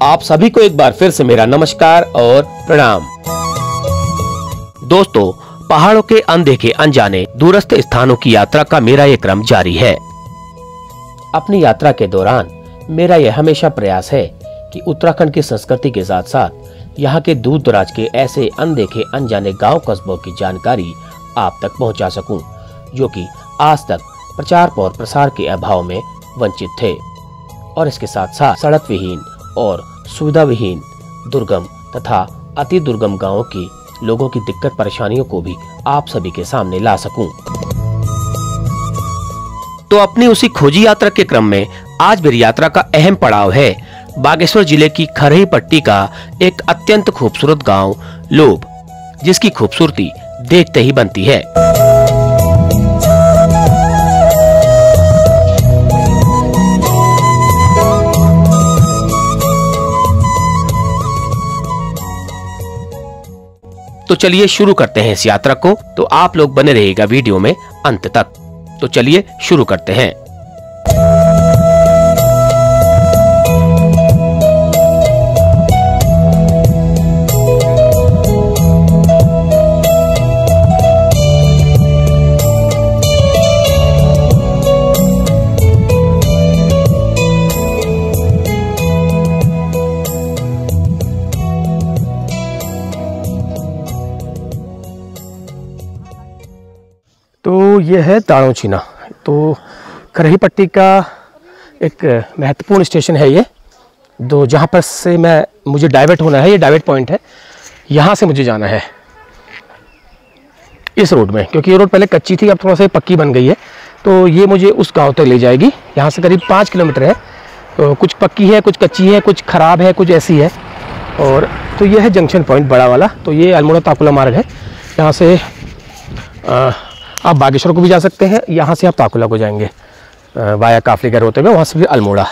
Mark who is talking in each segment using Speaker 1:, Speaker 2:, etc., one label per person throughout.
Speaker 1: आप सभी को एक बार फिर से मेरा नमस्कार और प्रणाम। दोस्तों, पहाड़ों के अनदेखे अनजाने दूरस्थ स्थानों की यात्रा का मेरा ये क्रम जारी है। अपनी यात्रा के दौरान मेरा यह हमेशा प्रयास है कि उत्तराखंड की संस्कृति के साथ साथ यहाँ के दूर दराज के ऐसे अनदेखे अनजाने गांव कस्बों की जानकारी आप तक पहुँचा सकूं, जो कि आज तक प्रचार और प्रसार के अभाव में वंचित थे। और इसके साथ साथ सड़क विहीन और सुविधा विहीन दुर्गम तथा अति दुर्गम गांवों की लोगों की दिक्कत परेशानियों को भी आप सभी के सामने ला सकूं। तो अपनी उसी खोजी यात्रा के क्रम में आज मेरी यात्रा का अहम पड़ाव है बागेश्वर जिले की खरही पट्टी का एक अत्यंत खूबसूरत गांव लोब, जिसकी खूबसूरती देखते ही बनती है। तो चलिए शुरू करते हैं इस यात्रा को। तो आप लोग बने रहिएगा वीडियो में अंत तक। तो चलिए शुरू करते हैं।
Speaker 2: तो ये है दाणोचीना। तो खरही पट्टी का एक महत्वपूर्ण स्टेशन है ये, जो जहाँ पर से मुझे डाइवर्ट होना है। ये डाइवर्ट पॉइंट है, यहाँ से मुझे जाना है इस रोड में, क्योंकि ये रोड पहले कच्ची थी, अब थोड़ा सा पक्की बन गई है। तो ये मुझे उस गांव तक ले जाएगी। यहाँ से करीब 5 किलोमीटर है। तो कुछ पक्की है, कुछ कच्ची है, कुछ ख़राब है, कुछ ऐसी है। और तो ये है जंक्शन पॉइंट बड़ा वाला। तो ये अल्मोड़ा ताकुला मार्ग है। यहाँ से आप बागेश्वर को भी जा सकते हैं, यहाँ से आप ताकुला को जाएंगे वाया काफलीगढ़ होते हुए, वहाँ से भी अल्मोड़ा।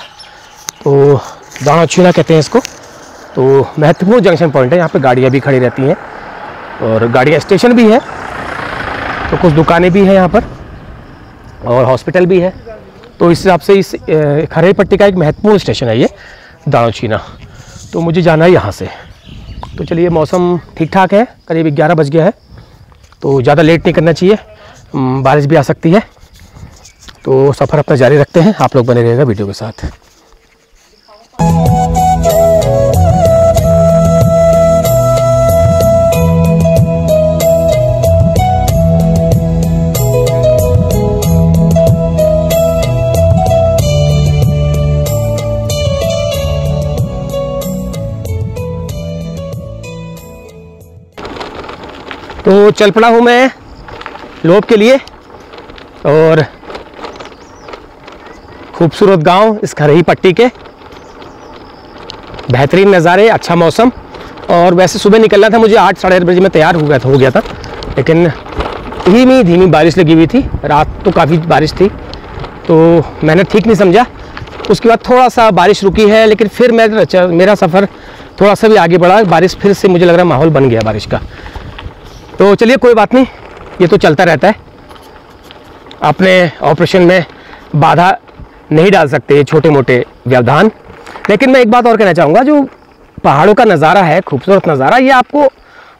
Speaker 2: तो दाणोचीना कहते हैं इसको। तो महत्वपूर्ण जंक्शन पॉइंट है। यहाँ पे गाड़ियाँ भी खड़ी रहती हैं और गाड़ियाँ स्टेशन भी है। तो कुछ दुकानें भी हैं यहाँ पर और हॉस्पिटल भी है। तो इस हिसाब से इस खरही पट्टी का एक महत्वपूर्ण स्टेशन है ये दाणोचीना। तो मुझे जाना है यहाँ से। तो चलिए, मौसम ठीक ठाक है, करीब 11 बज गया है। तो ज़्यादा लेट नहीं करना चाहिए, बारिश भी आ सकती है। तो सफ़र अपना जारी रखते हैं, आप लोग बने रहिएगा वीडियो के साथ। तो चल पड़ा हूँ मैं लोब के लिए। और खूबसूरत गांव इस खरही पट्टी के, बेहतरीन नज़ारे, अच्छा मौसम। और वैसे सुबह निकलना था मुझे, 8 साढ़े 8 बजे में तैयार हो गया था, लेकिन धीमी धीमी बारिश लगी हुई थी। रात तो काफ़ी बारिश थी, तो मैंने ठीक नहीं समझा। उसके बाद थोड़ा सा बारिश रुकी है, लेकिन फिर मेरा सफ़र थोड़ा सा भी आगे बढ़ा। बारिश फिर से मुझे लग रहा है माहौल बन गया बारिश का। तो चलिए, कोई बात नहीं, ये तो चलता रहता है। अपने ऑपरेशन में बाधा नहीं डाल सकते छोटे मोटे व्यवधान। लेकिन मैं एक बात और कहना चाहूँगा, जो पहाड़ों का नज़ारा है, खूबसूरत नज़ारा, ये आपको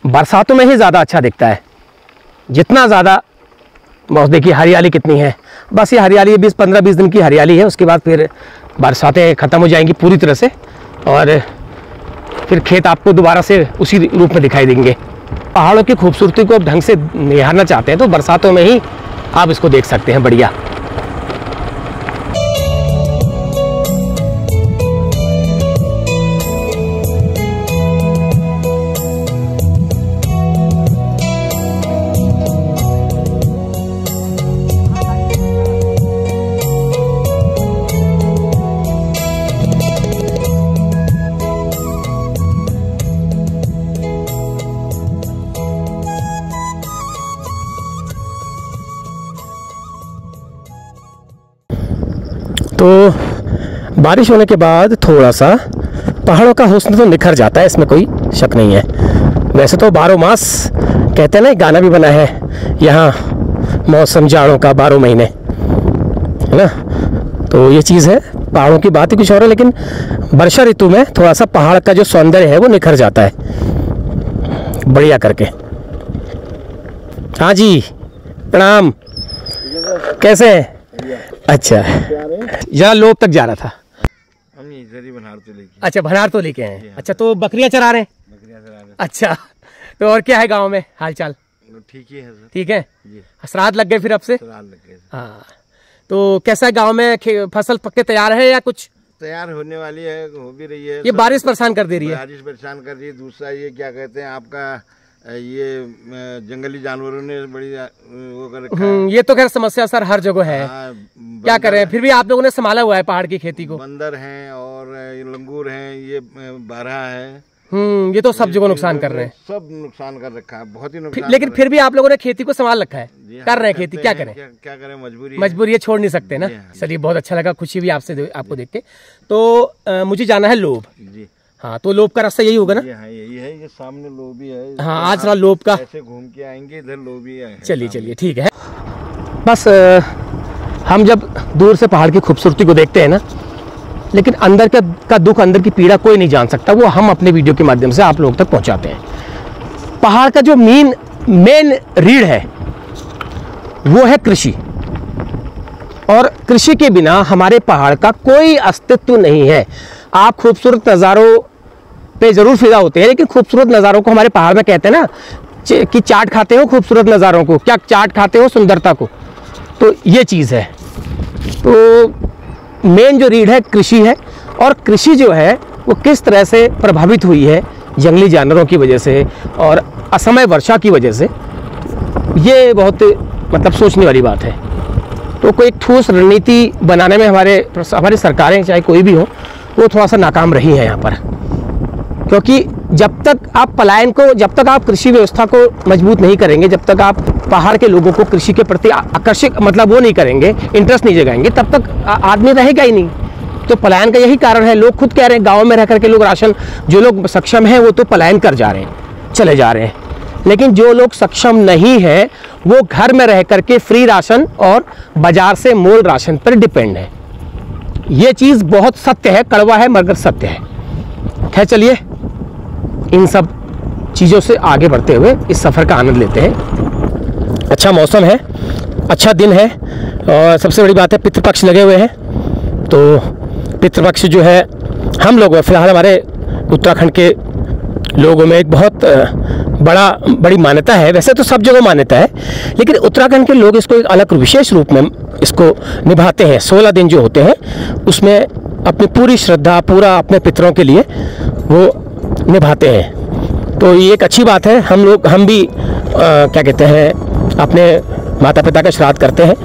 Speaker 2: बरसातों में ही ज़्यादा अच्छा दिखता है। जितना ज़्यादा देखिए हरियाली कितनी है। बस ये हरियाली 15-20 दिन की हरियाली है। उसके बाद फिर बरसातें ख़त्म हो जाएंगी पूरी तरह से, और फिर खेत आपको दोबारा से उसी रूप में दिखाई देंगे। पहाड़ों की खूबसूरती को आप ढंग से निहारना चाहते हैं तो बरसातों में ही आप इसको देख सकते हैं बढ़िया। तो बारिश होने के बाद थोड़ा सा पहाड़ों का हुस्न तो निखर जाता है, इसमें कोई शक नहीं है। वैसे तो 12 मास कहते हैं ना, एक गाना भी बना है, यहाँ मौसम जाड़ों का 12 महीने, है ना। तो ये चीज़ है। पहाड़ों की बात ही कुछ और है, लेकिन वर्षा ऋतु में थोड़ा सा पहाड़ का जो सौंदर्य है वो निखर जाता है बढ़िया करके। हाँ जी, प्रणाम, कैसे हैं? अच्छा, यहाँ लोब तक जा रहा था।
Speaker 3: हम इधर ही भनार तो लेके।
Speaker 2: अच्छा, भनार तो लेके हैं। अच्छा, तो बकरियां चरा रहे हैं?
Speaker 3: बकरियां चरा रहे।
Speaker 2: अच्छा, तो और क्या है गांव में हाल चाल?
Speaker 3: ठीक ही है सर।
Speaker 2: ठीक है
Speaker 3: जी।
Speaker 2: श्राद्ध लग गए फिर अब से?
Speaker 3: श्राद्ध लग गए।
Speaker 2: हाँ, तो कैसा है गांव में? फसल पक के तैयार है या कुछ?
Speaker 3: तैयार होने वाली है, हो भी रही है।
Speaker 2: ये बारिश परेशान कर दे रही है।
Speaker 3: बारिश परेशान कर रही है। दूसरा ये क्या कहते हैं आपका, ये जंगली जानवरों ने बड़ी वो कर रखा है।
Speaker 2: ये तो खैर समस्या सर हर जगह है। क्या करें, फिर भी आप लोगों ने संभाला हुआ है पहाड़ की खेती को।
Speaker 3: बंदर हैं और लंगूर हैं, ये बारहा है।
Speaker 2: ये तो सब जगह नुकसान कर रहे हैं।
Speaker 3: सब नुकसान कर रखा है, बहुत ही नुकसान।
Speaker 2: लेकिन फिर भी आप लोगों ने खेती को संभाल रखा है, कर रहे हैं खेती। क्या करें,
Speaker 3: क्या करें,
Speaker 2: मजबूरी है, छोड़ नहीं सकते ना। चलिए, बहुत अच्छा लगा, खुशी भी आपको देख के। तो मुझे जाना है लोब
Speaker 3: जी।
Speaker 2: हाँ, तो लोब का रास्ता यही होगा ना?
Speaker 3: हाँ, यही है, ये सामने लोबी है।
Speaker 2: हाँ, आज थोड़ा लोब का
Speaker 3: ऐसे घूम के आएंगे, इधर लोबी है।
Speaker 2: चलिए ठीक है। बस हम जब दूर से पहाड़ की खूबसूरती को देखते हैं ना, लेकिन अंदर का दुख, अंदर की पीड़ा कोई नहीं जान सकता, वो हम अपने वीडियो के माध्यम से आप लोगों तक पहुंचाते हैं। पहाड़ का जो मेन रीढ़ है वो है कृषि, और कृषि के बिना हमारे पहाड़ का कोई अस्तित्व नहीं है। आप खूबसूरत नज़ारों पे जरूर फिदा होते हैं, लेकिन खूबसूरत नज़ारों को हमारे पहाड़ में कहते हैं ना कि चाट खाते हो खूबसूरत नज़ारों को, क्या चाट खाते हो सुंदरता को। तो ये चीज़ है। तो मेन जो रीढ़ है कृषि है, और कृषि जो है वो किस तरह से प्रभावित हुई है जंगली जानवरों की वजह से और असमय वर्षा की वजह से, ये बहुत मतलब सोचने वाली बात है। तो कोई एक ठोस रणनीति बनाने में हमारी सरकारें चाहे कोई भी हो, वो थोड़ा सा नाकाम रही है यहाँ पर। क्योंकि जब तक आप कृषि व्यवस्था को मजबूत नहीं करेंगे, जब तक आप पहाड़ के लोगों को कृषि के प्रति आकर्षित मतलब वो नहीं करेंगे, इंटरेस्ट नहीं जगाएंगे, तब तक आदमी रहेगा ही नहीं। तो पलायन का यही कारण है। लोग खुद कह रहे हैं गाँव में रह करके लोग राशन, जो लोग सक्षम हैं वो तो पलायन कर जा रहे हैं, चले जा रहे हैं, लेकिन जो लोग सक्षम नहीं है वो घर में रह करके फ्री राशन और बाजार से मोल राशन पर डिपेंड है। ये चीज़ बहुत सत्य है, कड़वा है मगर सत्य है। खैर चलिए, इन सब चीज़ों से आगे बढ़ते हुए इस सफ़र का आनंद लेते हैं। अच्छा मौसम है, अच्छा दिन है, और सबसे बड़ी बात है पितृपक्ष लगे हुए हैं। तो पितृपक्ष जो है हम लोग फिलहाल हमारे उत्तराखंड के लोगों में एक बहुत बड़ी मान्यता है। वैसे तो सब जगह मान्यता है, लेकिन उत्तराखंड के लोग इसको एक अलग विशेष रूप में इसको निभाते हैं। 16 दिन जो होते हैं उसमें अपनी पूरी श्रद्धा, पूरा अपने पितरों के लिए वो निभाते हैं। तो ये एक अच्छी बात है। हम भी क्या कहते हैं, अपने माता पिता का श्राद्ध करते हैं,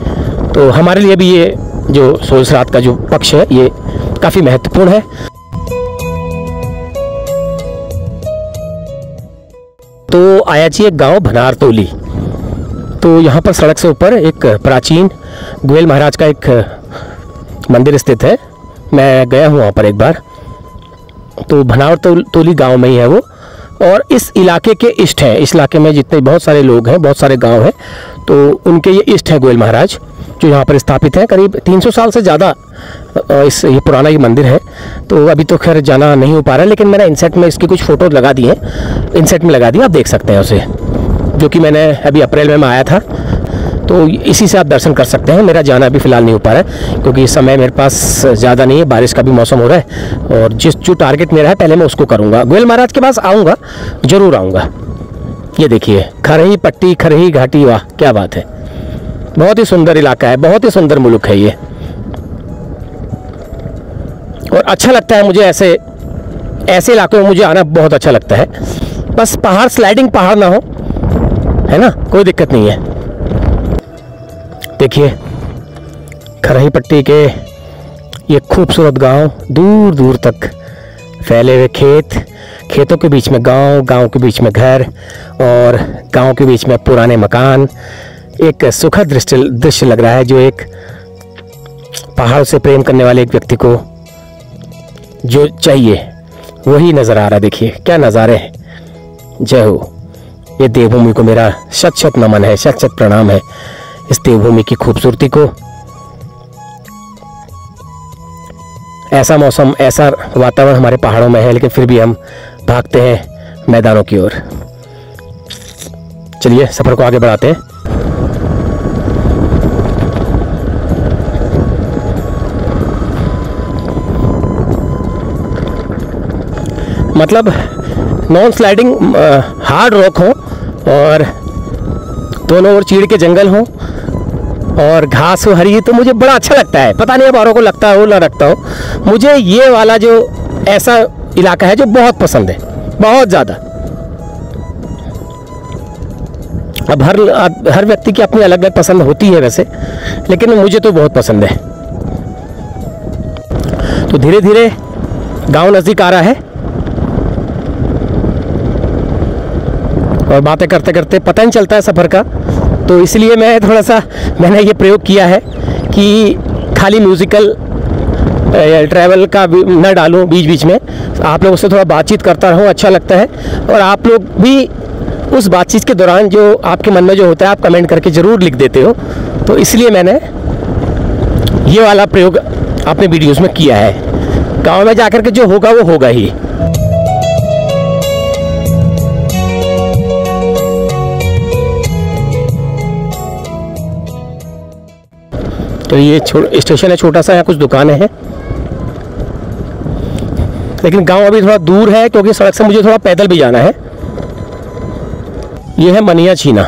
Speaker 2: तो हमारे लिए भी ये जो 16 श्राद्ध का जो पक्ष है ये काफ़ी महत्वपूर्ण है। तो आया जी एक गांव भनार तोली। तो यहाँ पर सड़क से ऊपर एक प्राचीन गोयल महाराज का एक मंदिर स्थित है। मैं गया हूँ वहाँ पर एक बार। तो भनार तोली गांव में ही है वो, और इस इलाके के इष्ट हैं। इस इलाके में जितने बहुत सारे लोग हैं, बहुत सारे गांव हैं, तो उनके ये इष्ट हैं गोयल महाराज, जो यहाँ पर स्थापित हैं। करीब 300 साल से ज़्यादा ये पुराना ये मंदिर है। तो अभी तो खैर जाना नहीं हो पा रहा है, लेकिन मैंने इनसेट में इसकी कुछ फ़ोटो लगा दी हैं, इनसेट में लगा दी, आप देख सकते हैं उसे, जो कि मैंने अभी अप्रैल में आया था। तो इसी से आप दर्शन कर सकते हैं। मेरा जाना अभी फ़िलहाल नहीं हो पा रहा है, क्योंकि इस समय मेरे पास ज़्यादा नहीं है, बारिश का भी मौसम हो रहा है, और जो टारगेट मेरा है पहले मैं उसको करूँगा। गोयल महाराज के पास आऊँगा, ज़रूर आऊँगा। ये देखिए खरही पट्टी, खरही घाटी, वाह क्या बात है। बहुत ही सुंदर इलाका है, बहुत ही सुंदर मुल्क है ये, और अच्छा लगता है मुझे। ऐसे इलाकों में मुझे आना बहुत अच्छा लगता है। बस पहाड़ स्लाइडिंग पहाड़ ना हो, है ना, कोई दिक्कत नहीं है। देखिए खरही पट्टी के ये खूबसूरत गांव, दूर दूर तक फैले हुए खेतों के बीच में गांव, गांव के बीच में घर, और गांव के बीच में पुराने मकान। एक सुखद दृश्य लग रहा है, जो एक पहाड़ से प्रेम करने वाले एक व्यक्ति को जो चाहिए वही नज़र आ रहा है। देखिए क्या नज़ारे हैं। जय हो। ये देवभूमि को मेरा शत शत नमन है, शत शत प्रणाम है। इस देवभूमि की खूबसूरती को ऐसा मौसम, ऐसा वातावरण हमारे पहाड़ों में है, लेकिन फिर भी हम भागते हैं मैदानों की ओर। चलिए सफ़र को आगे बढ़ाते हैं। मतलब नॉन स्लाइडिंग हार्ड रॉक हो और दोनों ओर चीड़ के जंगल हो और घास हो हरी, तो मुझे बड़ा अच्छा लगता है। पता नहीं अब औरों को लगता हो ना लगता हो, मुझे ये वाला जो ऐसा इलाका है जो बहुत पसंद है, बहुत ज़्यादा। अब हर व्यक्ति की अपनी अलग अलग पसंद होती है वैसे, लेकिन मुझे तो बहुत पसंद है। तो धीरे धीरे गांव नज़दीक आ रहा है और बातें करते करते पता नहीं चलता है सफ़र का। तो इसलिए मैंने ये प्रयोग किया है कि खाली म्यूज़िकल ट्रैवल का न डालूं, बीच बीच में आप लोगों से थोड़ा बातचीत करता रहूं, अच्छा लगता है। और आप लोग भी उस बातचीत के दौरान जो आपके मन में जो होता है आप कमेंट करके ज़रूर लिख देते हो, तो इसलिए मैंने ये वाला प्रयोग अपने वीडियोस में किया है। गांव में जाकर के जो होगा वो होगा ही। तो ये स्टेशन है छोटा सा, यहाँ कुछ दुकानें हैं, लेकिन गांव अभी थोड़ा दूर है क्योंकि सड़क से मुझे थोड़ा पैदल भी जाना है। ये है मनियाछीना,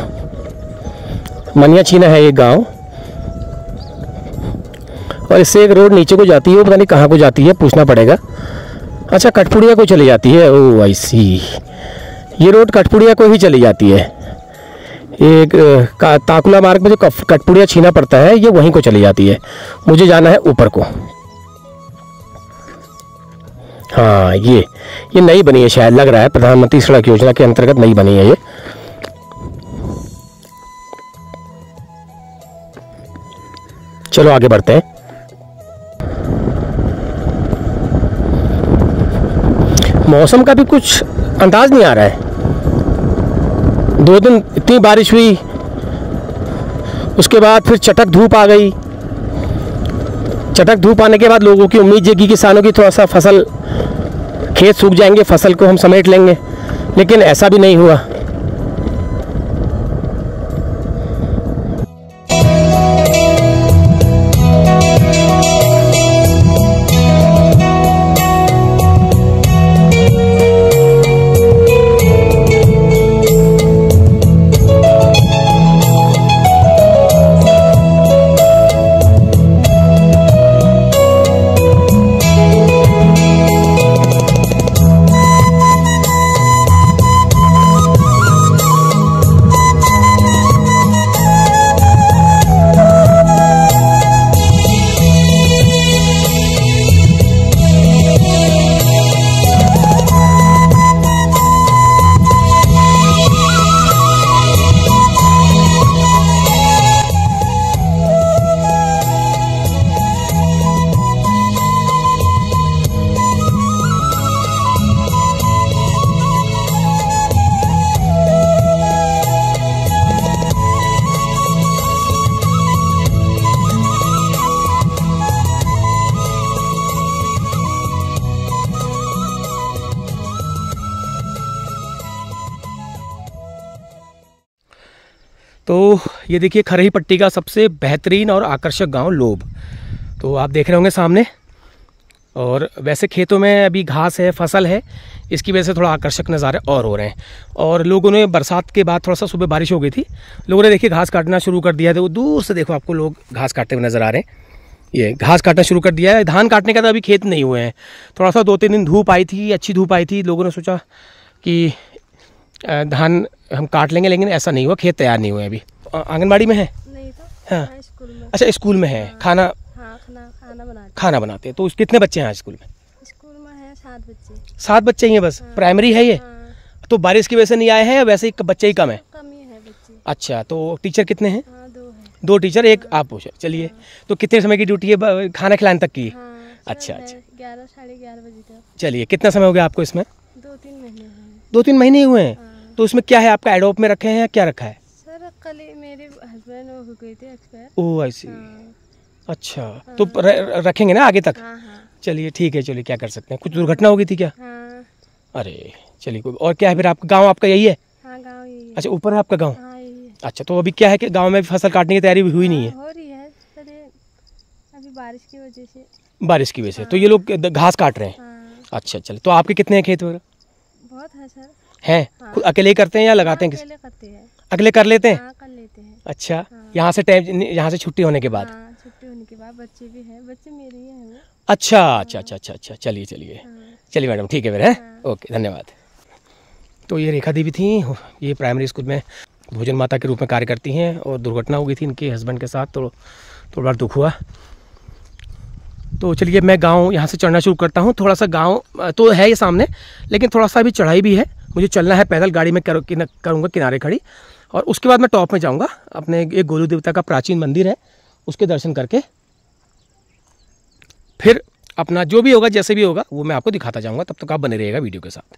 Speaker 2: मनियाछीना है ये गांव, और इससे एक रोड नीचे को जाती है, वो पता नहीं कहाँ को जाती है, पूछना पड़ेगा। अच्छा, कठपुड़िया को चली जाती है। ओ आई सी, ये रोड कठपुड़िया को ही चली जाती है। एक ताकुला मार्ग में जो कठपुड़िया छीना पड़ता है, ये वहीं को चली जाती है। मुझे जाना है ऊपर को। हाँ, ये नई बनी है शायद, लग रहा है प्रधानमंत्री सड़क योजना के अंतर्गत नई बनी है ये। चलो आगे बढ़ते हैं। मौसम का भी कुछ अंदाज नहीं आ रहा है। 2 दिन इतनी बारिश हुई, उसके बाद फिर चटक धूप आ गई। चटक धूप आने के बाद लोगों की उम्मीद जगी, किसानों की थोड़ा सा फसल, खेत सूख जाएंगे, फसल को हम समेट लेंगे, लेकिन ऐसा भी नहीं हुआ। तो ये देखिए खरही पट्टी का सबसे बेहतरीन और आकर्षक गांव लोब। तो आप देख रहे होंगे सामने, और वैसे खेतों में अभी घास है, फसल है, इसकी वजह से थोड़ा आकर्षक नज़ारे और हो रहे हैं। और लोगों ने बरसात के बाद थोड़ा सा सुबह बारिश हो गई थी, लोगों ने देखिए घास काटना शुरू कर दिया है। तो दूर से देखो आपको लोग घास काटते हुए नज़र आ रहे हैं। ये घास काटना शुरू कर दिया है। धान काटने का तो अभी खेत नहीं हुए हैं, थोड़ा सा 2-3 दिन धूप आई थी, अच्छी धूप आई थी, लोगों ने सोचा कि धान हम काट लेंगे, लेकिन ऐसा नहीं हुआ, खेत तैयार नहीं हुए अभी। आंगनबाड़ी में है? नहीं तो हाँ, स्कूल में। अच्छा, स्कूल में है। खाना खाना बनाते हैं। तो कितने बच्चे हैं आज स्कूल में?
Speaker 4: स्कूल में है 7 बच्चे।
Speaker 2: 7 बच्चे ही हैं बस? प्राइमरी है ये? तो बारिश की वजह से नहीं आए हैं या वैसे ही बच्चे ही कम है?
Speaker 4: कम ही है बच्चे।
Speaker 2: अच्छा, तो टीचर कितने हैं?
Speaker 4: 2 है।
Speaker 2: 2 टीचर, एक आप पूछे। चलिए, तो कितने समय की ड्यूटी है खाना खिलाने तक की? अच्छा,
Speaker 4: 11 साढ़े 11 बजे तक।
Speaker 2: चलिए, कितना समय हो गया आपको इसमें?
Speaker 4: 2-3 महीने हैं।
Speaker 2: 2-3 महीने हुए हैं? तो उसमें क्या है आपका, एडोप में रखे हैं या क्या रखा है?
Speaker 4: सर कल मेरे हस्बैंड हो गए थे एक्सपायर।
Speaker 2: ओह आई सी। अच्छा, तो रखेंगे ना आगे तक? चलिए ठीक है, चलिए क्या कर सकते हैं। कुछ दुर्घटना हो गई थी क्या?
Speaker 4: हाँ।
Speaker 2: अरे चलिए कोई। और क्या है फिर, आपका गाँव आपका यही है?
Speaker 4: हाँ गाँव यही है।
Speaker 2: अच्छा ऊपर है आपका गाँव?
Speaker 4: हाँ यही है।
Speaker 2: अच्छा तो अभी क्या है कि गाँव में फसल काटने की तैयारी हुई नहीं है?
Speaker 4: हो रही है पर ये अभी बारिश की वजह से।
Speaker 2: बारिश की वजह से तो ये लोग घास काट रहे हैं?
Speaker 4: हाँ।
Speaker 2: अच्छा चलिए। तो आपके कितने हैं खेत वगैरह?
Speaker 4: बहुत है सर।
Speaker 2: हैं?
Speaker 4: हाँ।
Speaker 2: खुद अकेले ही करते हैं या लगाते हैं किसी?
Speaker 4: अकेले करते हैं।
Speaker 2: अकेले कर लेते हैं?
Speaker 4: हाँ कर लेते हैं।
Speaker 2: अच्छा।
Speaker 4: हाँ।
Speaker 2: यहाँ से टाइम, यहाँ से छुट्टी होने के बाद?
Speaker 4: हाँ छुट्टी होने के बाद बच्चे भी हैं, बच्चे मेरे ही हैं वो।
Speaker 2: अच्छा अच्छा अच्छा अच्छा अच्छा, चलिए चलिए।
Speaker 4: हाँ।
Speaker 2: चलिए मैडम ठीक है फिर, है?
Speaker 4: हाँ।
Speaker 2: ओके धन्यवाद। तो ये रेखा देवी थी, ये प्राइमरी स्कूल में भोजन माता के रूप में कार्य करती हैं और दुर्घटना हो गई थी इनके हस्बैंड के साथ, तो थोड़ा बार दुख हुआ। तो चलिए मैं गांव यहाँ से चढ़ना शुरू करता हूँ। थोड़ा सा गांव तो है ये सामने, लेकिन थोड़ा सा भी चढ़ाई भी है, मुझे चलना है पैदल। गाड़ी में करूँगा किनारे खड़ी, और उसके बाद मैं टॉप में जाऊँगा। अपने एक गोलू देवता का प्राचीन मंदिर है, उसके दर्शन करके फिर अपना जो भी होगा जैसे भी होगा वो मैं आपको दिखाता जाऊँगा। तब तक आप बने रहिएगा वीडियो के साथ।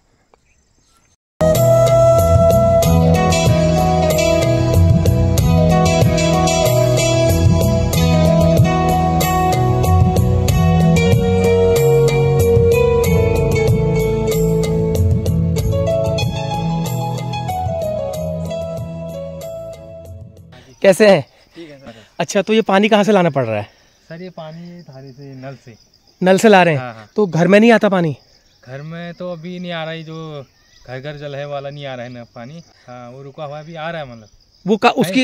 Speaker 2: कैसे हैं?
Speaker 5: ठीक है सर।
Speaker 2: अच्छा तो ये पानी कहाँ से लाना पड़ रहा है?
Speaker 5: सर ये पानी थाली से, नल से।
Speaker 2: नल से ला रहे हैं?
Speaker 5: हाँ हाँ।
Speaker 2: तो घर में नहीं आता पानी?
Speaker 5: घर में तो अभी नहीं आ रहा है, जो घर घर जल है वाला नहीं आ रहा है ना पानी। हाँ वो रुका हुआ, अभी आ रहा है मतलब।
Speaker 2: वो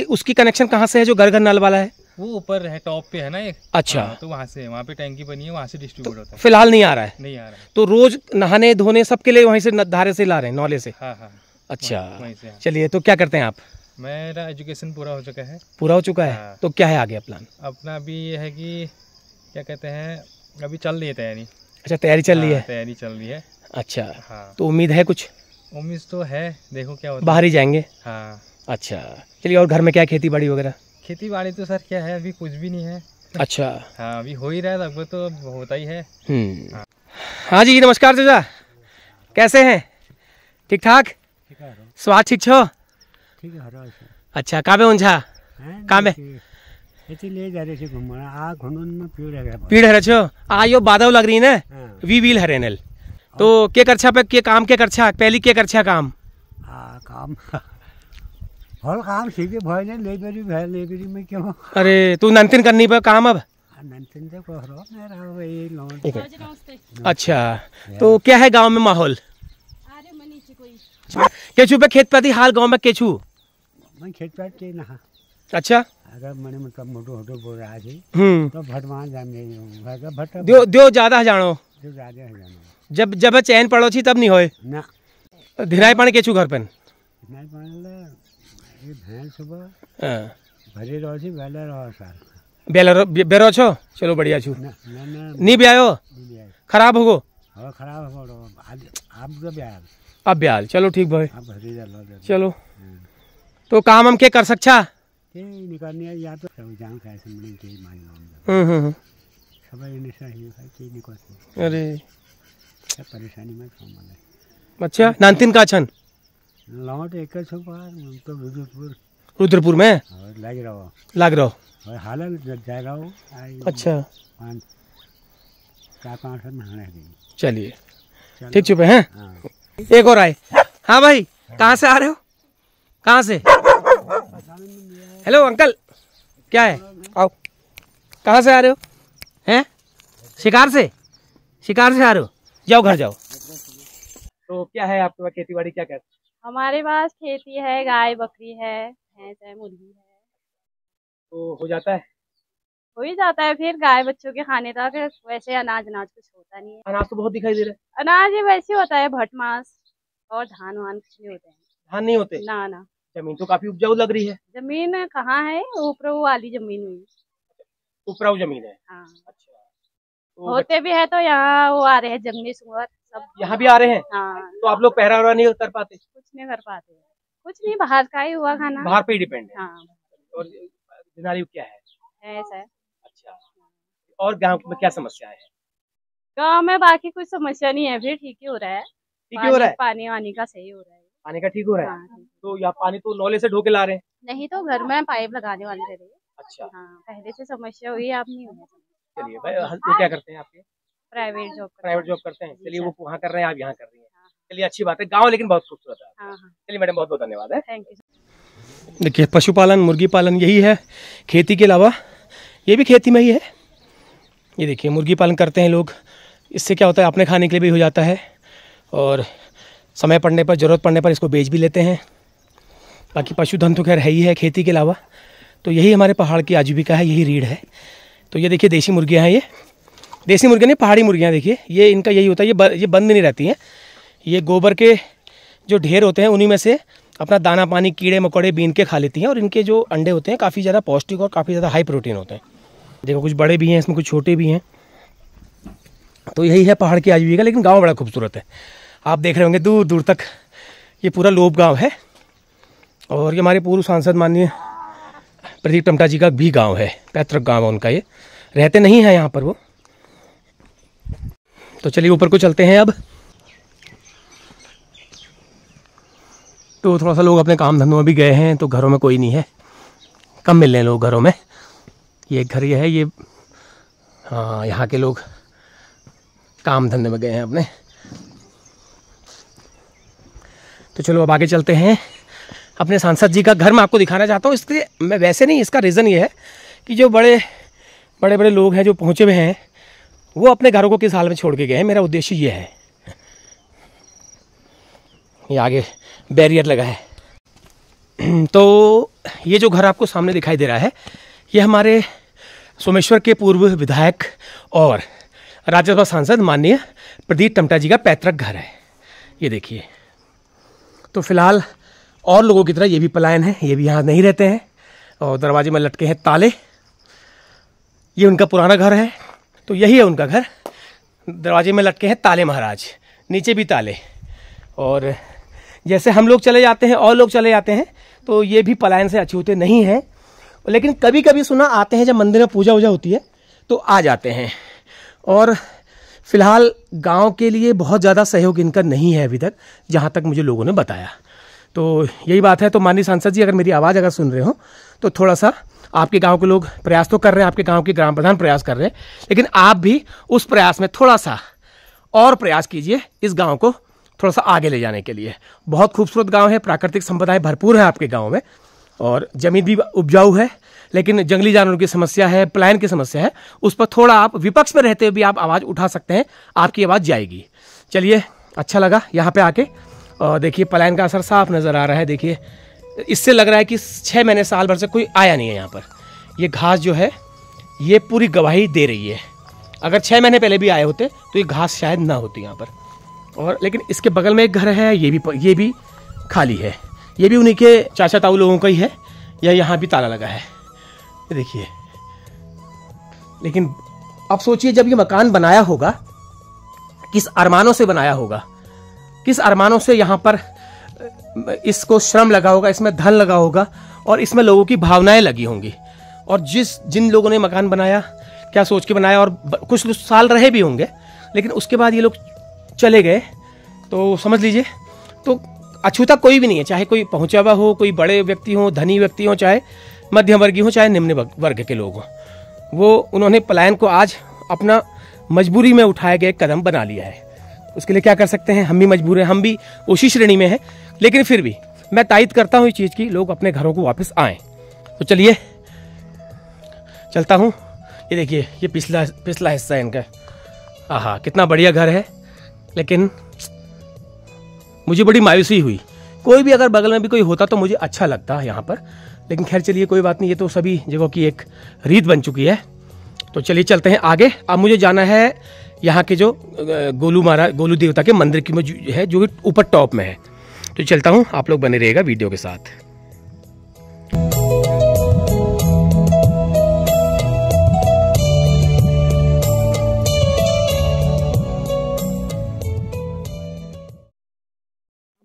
Speaker 2: उसकी कनेक्शन कहाँ से है जो घर घर नल वाला है?
Speaker 5: वो ऊपर है, टॉप पे है ना एक।
Speaker 2: अच्छा।
Speaker 5: हाँ, तो वहाँ से, वहाँ पे टैंकी बनी है, वहाँ से डिस्ट्रीब्यूट होता है।
Speaker 2: फिलहाल नहीं आ रहा है?
Speaker 5: नहीं आ रहा है।
Speaker 2: तो रोज नहाने धोने सबके लिए वहीं से धारे से ला रहे हैं, नौले से?
Speaker 5: हाँ हाँ।
Speaker 2: अच्छा
Speaker 5: वहीं से। हाँ।
Speaker 2: चलिए, तो क्या करते हैं आप?
Speaker 5: मेरा एजुकेशन पूरा हो चुका है।
Speaker 2: पूरा हो चुका है?
Speaker 5: हाँ।
Speaker 2: तो क्या है आगे प्लान?
Speaker 5: अपना अभी ये है कि क्या कहते हैं, अभी चल रही है तैयारी।
Speaker 2: अच्छा तैयारी चल रही है?
Speaker 5: हाँ, तैयारी चल रही है।
Speaker 2: अच्छा।
Speaker 5: हाँ।
Speaker 2: तो उम्मीद है कुछ?
Speaker 5: उम्मीद तो है, देखो क्या होता है।
Speaker 2: बाहर ही जाएंगे?
Speaker 5: हाँ।
Speaker 2: अच्छा चलिए। और घर में क्या खेती बाड़ी वगैरह?
Speaker 5: खेती बाड़ी तो सर क्या है, अभी कुछ भी नहीं है।
Speaker 2: अच्छा।
Speaker 5: हाँ अभी हो ही रहा है, लगभग तो अब होता ही है।
Speaker 2: हाँ जी नमस्कार चाचा, कैसे हैं? ठीक ठाक? स्वास्थ्य ठीक छो?
Speaker 6: ठीक है।
Speaker 2: अच्छा काबे उंझा काबे
Speaker 6: ले जा रहे थे घूमना, आ घुनन में
Speaker 2: पीड़ हरे छो आयो बादव लग रही ने वी व्हील हरेनल। तो के करछा पे के काम के करछा पहली के करछा काम
Speaker 6: काम हर काम सीधे भय ने लेबरी में क्यों?
Speaker 2: अरे तू नंतिन करनी पे काम अब?
Speaker 6: नंतिन से करो मेरा ये लोन।
Speaker 2: अच्छा तो क्या है गांव में माहौल? केचू पे खेत पाती हाल गांव में केचू
Speaker 6: मैं खेत पात के ना।
Speaker 2: अच्छा।
Speaker 6: अगर मैंने मतलब मोटो बोल रहा है तो भटमान जाने भट
Speaker 2: दो ज्यादा जानो
Speaker 6: जो ज्यादा है जानो।
Speaker 2: जब जब चैन पड़ो छी तब नहीं होए
Speaker 6: ना।
Speaker 2: धिराई पानी केचू घर पेन
Speaker 6: नहीं पाले ये भैंस सुबह
Speaker 2: हां
Speaker 6: भरे रहो छी बेला रहो सर
Speaker 2: बेरो छो। चलो बढ़िया छू।
Speaker 6: ना ना
Speaker 2: नहीं ब्यायो खराब होगो?
Speaker 6: हां खराब हो आप जो ब्याल
Speaker 2: अब ब्याल। चलो ठीक भाई
Speaker 6: आप भरे जा
Speaker 2: चलो। तो काम हम के कर सकछा?
Speaker 6: के निकालने या तो सब जान कैसे मिले के मान लो सब इन्हें सही है के निकाल।
Speaker 2: अरे
Speaker 6: सब परेशानी में सामान।
Speaker 2: अच्छा नानतिन का छन
Speaker 6: लौट एक सौ पार तो
Speaker 2: रुद्रपुर में
Speaker 6: और
Speaker 2: लाग रहो
Speaker 6: और हाल जा रहा हूँ।
Speaker 2: अच्छा
Speaker 6: 4-5 नहाने गई।
Speaker 2: चलिए ठीक चुप है। एक और आए। हाँ भाई कहाँ से आ रहे हो? कहाँ से? हेलो अंकल क्या है? आओ। कहाँ से आ रहे हो? हैं? शिकार से? शिकार से आ रहे हो? जाओ घर जाओ। तो क्या है आपके पास खेती बाड़ी क्या कहते?
Speaker 7: हमारे पास खेती है, गाय बकरी है, भैंस है, मुर्गी है।
Speaker 2: तो हो जाता है?
Speaker 7: हो ही जाता है फिर गाय बच्चों के खाने तक। वैसे अनाज कुछ होता नहीं है।
Speaker 2: अनाज तो बहुत दिखाई दे रहा है।
Speaker 7: अनाज ये वैसे होता है भट मास और धान वान कुछ नहीं होते हैं।
Speaker 2: धान नहीं होते?
Speaker 7: ना ना।
Speaker 2: जमीन तो काफी उपजाऊ लग रही है।
Speaker 7: जमीन कहाँ है, ऊपर वाली जमीन हुई।
Speaker 2: उपराऊ जमीन है।
Speaker 7: हाँ।
Speaker 2: अच्छा तो
Speaker 7: होते भी है तो यहाँ वो आ रहे हैं जंगली सुअर सब।
Speaker 2: यहाँ भी आ रहे हैं?
Speaker 7: हाँ।
Speaker 2: तो आप लोग पहरा वहरा नहीं कर पाते?
Speaker 7: कुछ नहीं कर पाते, कुछ नहीं, बाहर का ही हुआ खाना।
Speaker 2: बाहर पे ही डिपेंड है।
Speaker 7: हाँ।
Speaker 2: और दिनारी क्या है?
Speaker 7: ऐसा है।
Speaker 2: अच्छा। और गांव में क्या समस्या है?
Speaker 7: गाँव में बाकी कुछ समस्या नहीं है, फिर ठीक ही हो रहा है।
Speaker 2: ठीक ही हो रहा है?
Speaker 7: पानी वानी का सही हो रहा है।
Speaker 2: पानी का ठीक हो रहा है?
Speaker 7: हाँ,
Speaker 2: तो यहाँ पानी तो नौले से ढोके ला रहे हैं?
Speaker 7: नहीं तो घर में पाइप लगाने वाले रहे।
Speaker 2: अच्छा।
Speaker 7: हाँ पहले से समस्या हुई, आप नहीं होने।
Speaker 2: चलिए भाई हस्बैंड क्या करते हैं आपके?
Speaker 7: प्राइवेट जॉब
Speaker 2: करते हैं। चलिए, वो वहाँ कर रहे हैं, आप यहाँ कर रही हैं। चलिए, अच्छी बात है। गाँव लेकिन बहुत खूबसूरत है।
Speaker 7: हाँ।
Speaker 2: चलिए मैडम, बहुत बहुत धन्यवाद है।
Speaker 7: Thank you.
Speaker 2: देखिए, पशुपालन, मुर्गी पालन यही है। खेती के अलावा ये भी खेती में ही है। ये देखिए, मुर्गी पालन करते हैं लोग। इससे क्या होता है, अपने खाने के लिए भी हो जाता है और समय पड़ने पर, ज़रूरत पड़ने पर इसको बेच भी लेते हैं। बाकी पशुधन तो खैर है ही है खेती के अलावा। तो यही हमारे पहाड़ की आजीविका है, यही रीढ़ है। तो ये देखिए, देसी मुर्गियाँ हैं। ये देसी मुर्गियाँ नहीं, पहाड़ी मुर्गियाँ। देखिए, ये इनका यही होता है, ये बंद नहीं रहती हैं। ये गोबर के जो ढेर होते हैं उन्हीं में से अपना दाना पानी, कीड़े मकोड़े बीन के खा लेती हैं। और इनके जो अंडे होते हैं काफ़ी ज़्यादा पौष्टिक और काफ़ी ज़्यादा हाई प्रोटीन होते हैं। देखो, कुछ बड़े भी हैं इसमें, कुछ छोटे भी हैं। तो यही है पहाड़ की आजीविका। लेकिन गांव बड़ा खूबसूरत है। आप देख रहे होंगे दूर दूर तक ये पूरा लोब गांव है। और ये हमारे पूर्व सांसद माननीय प्रदीप टमटा जी का भी गांव है, पैतृक गांव है उनका। ये रहते नहीं हैं यहाँ पर वो। तो चलिए ऊपर को चलते हैं अब। तो थोड़ा सा लोग अपने काम धंधों में भी गए हैं, तो घरों में कोई नहीं है, कम मिल रहे हैं लोग घरों में। ये एक घर ये है, ये हाँ, यहाँ के लोग काम धंधे में गए हैं अपने। तो चलो अब आगे चलते हैं। अपने सांसद जी का घर मैं आपको दिखाना चाहता हूँ। इसके मैं वैसे नहीं, इसका रीज़न ये है कि जो बड़े बड़े लोग हैं जो पहुँचे हुए हैं, वो अपने घरों को किस हाल में छोड़ के गए हैं। मेरा उद्देश्य ये है। ये आगे बैरियर लगा है। तो ये जो घर आपको सामने दिखाई दे रहा है, ये हमारे सोमेश्वर के पूर्व विधायक और राज्यसभा सांसद माननीय प्रदीप टमटा जी का पैतृक घर है। ये देखिए। तो फिलहाल और लोगों की तरह ये भी पलायन है, ये भी यहाँ नहीं रहते हैं। और दरवाजे में लटके हैं ताले। ये उनका पुराना घर है। तो यही है उनका घर। दरवाजे में लटके हैं ताले महाराज, नीचे भी ताले। और जैसे हम लोग चले जाते हैं और लोग चले जाते हैं, तो ये भी पलायन से अछूते नहीं हैं। लेकिन कभी कभी सुना आते हैं, जब मंदिर में पूजा वूजा होती है तो आ जाते हैं। और फिलहाल गांव के लिए बहुत ज़्यादा सहयोग इनका नहीं है अभी तक, जहां तक मुझे लोगों ने बताया। तो यही बात है। तो माननीय सांसद जी, अगर मेरी आवाज़ अगर सुन रहे हो तो थोड़ा सा आपके गांव के लोग प्रयास तो कर रहे हैं, आपके गांव के ग्राम प्रधान प्रयास कर रहे हैं, लेकिन आप भी उस प्रयास में थोड़ा सा और प्रयास कीजिए इस गाँव को थोड़ा सा आगे ले जाने के लिए। बहुत खूबसूरत गाँव है, प्राकृतिक संपदाएँ भरपूर है आपके गाँव में, और ज़मीन भी उपजाऊ है। लेकिन जंगली जानवरों की समस्या है, पलायन की समस्या है, उस पर थोड़ा आप विपक्ष में रहते हुए भी आप आवाज़ उठा सकते हैं, आपकी आवाज़ जाएगी। चलिए, अच्छा लगा यहाँ पे आके। और देखिए, पलायन का असर साफ नज़र आ रहा है। देखिए, इससे लग रहा है कि 6 महीने साल भर से कोई आया नहीं है यहाँ पर। ये घास जो है ये पूरी गवाही दे रही है। अगर 6 महीने पहले भी आए होते तो ये घास शायद ना होती यहाँ पर। और लेकिन इसके बगल में एक घर है, ये भी खाली है। ये भी उन्हीं के चाचा ताऊ लोगों का ही है। यहाँ भी ताला लगा है, ये देखिए। लेकिन अब सोचिए, जब ये मकान बनाया होगा, किस अरमानों से बनाया होगा, किस अरमानों से यहाँ पर इसको श्रम लगा होगा, इसमें धन लगा होगा, और इसमें लोगों की भावनाएं लगी होंगी। और जिन लोगों ने मकान बनाया, क्या सोच के बनाया, और कुछ साल रहे भी होंगे, लेकिन उसके बाद ये लोग चले गए। तो समझ लीजिए, तो अछूता कोई भी नहीं है। चाहे कोई पहुंचा हुआ हो, कोई बड़े व्यक्ति हो, धनी व्यक्ति हो, चाहे मध्यम वर्गीय हो, चाहे निम्न वर्ग के लोग हो, वो उन्होंने पलायन को आज अपना मजबूरी में उठाए गए कदम बना लिया है। उसके लिए क्या कर सकते हैं, हम भी मजबूर हैं, हम भी उसी श्रेणी में हैं। लेकिन फिर भी मैं तायद करता हूँ इस चीज़ की, लोग अपने घरों को वापस आएँ। तो चलिए चलता हूँ। ये देखिए, ये पिछला हिस्सा है इनका। आहा, कितना बढ़िया घर है। लेकिन मुझे बड़ी मायूसी हुई। कोई भी अगर बगल में भी कोई होता तो मुझे अच्छा लगता है यहाँ पर। लेकिन खैर चलिए, कोई बात नहीं, ये तो सभी जगहों की एक रीत बन चुकी है। तो चलिए चलते हैं आगे। अब मुझे जाना है यहाँ के जो गोलू देवता के मंदिर की है, जो ऊपर टॉप में है। तो चलता हूँ, आप लोग बने रहिएगा वीडियो के साथ।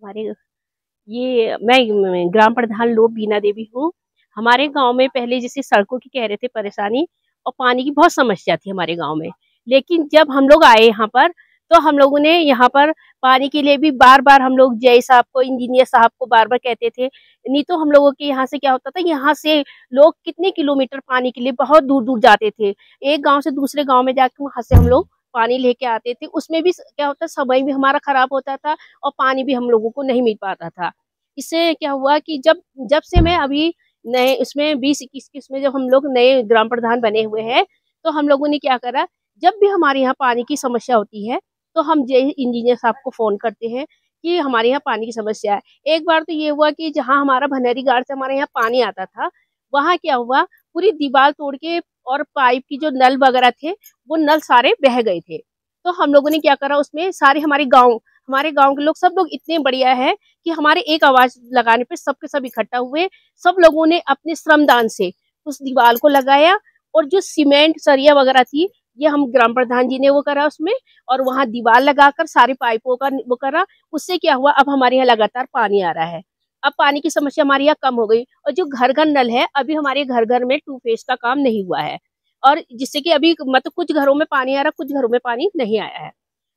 Speaker 8: हमारे ये मैं ग्राम प्रधान लोब बीना देवी हूँ। हमारे गांव में पहले जैसे सड़कों की कह रहे थे परेशानी, और पानी की बहुत समस्या थी हमारे गांव में। लेकिन जब हम लोग आए यहाँ पर, तो हम लोगों ने यहाँ पर पानी के लिए भी बार बार हम लोग जय साहब को, इंजीनियर साहब को बार बार कहते थे। नहीं तो हम लोगों के यहाँ से क्या होता था, यहाँ से लोग कितने किलोमीटर पानी के लिए बहुत दूर दूर जाते थे। एक गाँव से दूसरे गाँव में जाकर वहाँ से हम लोग पानी लेके आते थे, उसमें भी क्या होता समय भी हमारा खराब होता था और पानी भी हम लोगों को नहीं मिल पाता था। इससे क्या हुआ कि जब से मैं अभी नए उसमें 20-21 में जब हम लोग नए ग्राम प्रधान बने हुए हैं, तो हम लोगों ने क्या करा, जब भी हमारे यहाँ पानी की समस्या होती है तो हम इंजीनियर साहब को फोन करते हैं कि हमारे यहाँ पानी की समस्या है। एक बार तो ये हुआ कि जहाँ हमारा भंडारी घाट से हमारे यहाँ पानी आता था, वहाँ क्या हुआ, पूरी दीवार तोड़ के और पाइप की जो नल वगैरह थे वो नल सारे बह गए थे। तो हम लोगों ने क्या करा, उसमें सारे हमारे गांव के लोग सब लोग इतने बढ़िया है कि हमारे एक आवाज लगाने पे सबके सब इकट्ठा हुए, सब लोगों ने अपने श्रमदान से उस दीवार को लगाया और जो सीमेंट सरिया वगैरह थी ये हम ग्राम प्रधान जी ने वो करा उसमें, और वहां दीवार लगाकर सारे पाइपों का वो करा। उससे क्या हुआ, अब हमारे यहाँ लगातार पानी आ रहा है, अब पानी की समस्या हमारे यहाँ कम हो गई। और जो घर घर नल है, अभी हमारे घर घर में 2 फेज का काम नहीं हुआ है, और जिससे कि अभी मतलब कुछ घरों में पानी आ रहा, कुछ घरों में पानी नहीं आया है।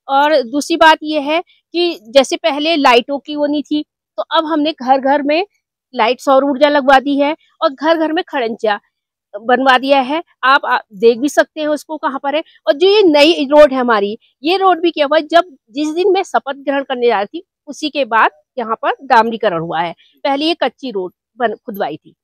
Speaker 8: और दूसरी बात ये है कि जैसे पहले लाइटों की वो नहीं थी, तो अब हमने घर घर में लाइट सौर ऊर्जा लगवा दी है और घर घर में खड़ंचा बनवा दिया है। आप देख भी सकते हैं उसको कहाँ पर है। और जो ये नई रोड है हमारी, ये रोड भी क्या हुआ, जब जिस दिन मैं शपथ ग्रहण करने जा रही थी उसी के बाद यहाँ पर डामरीकरण हुआ है। पहले ये कच्ची रोड खुदवाई थी।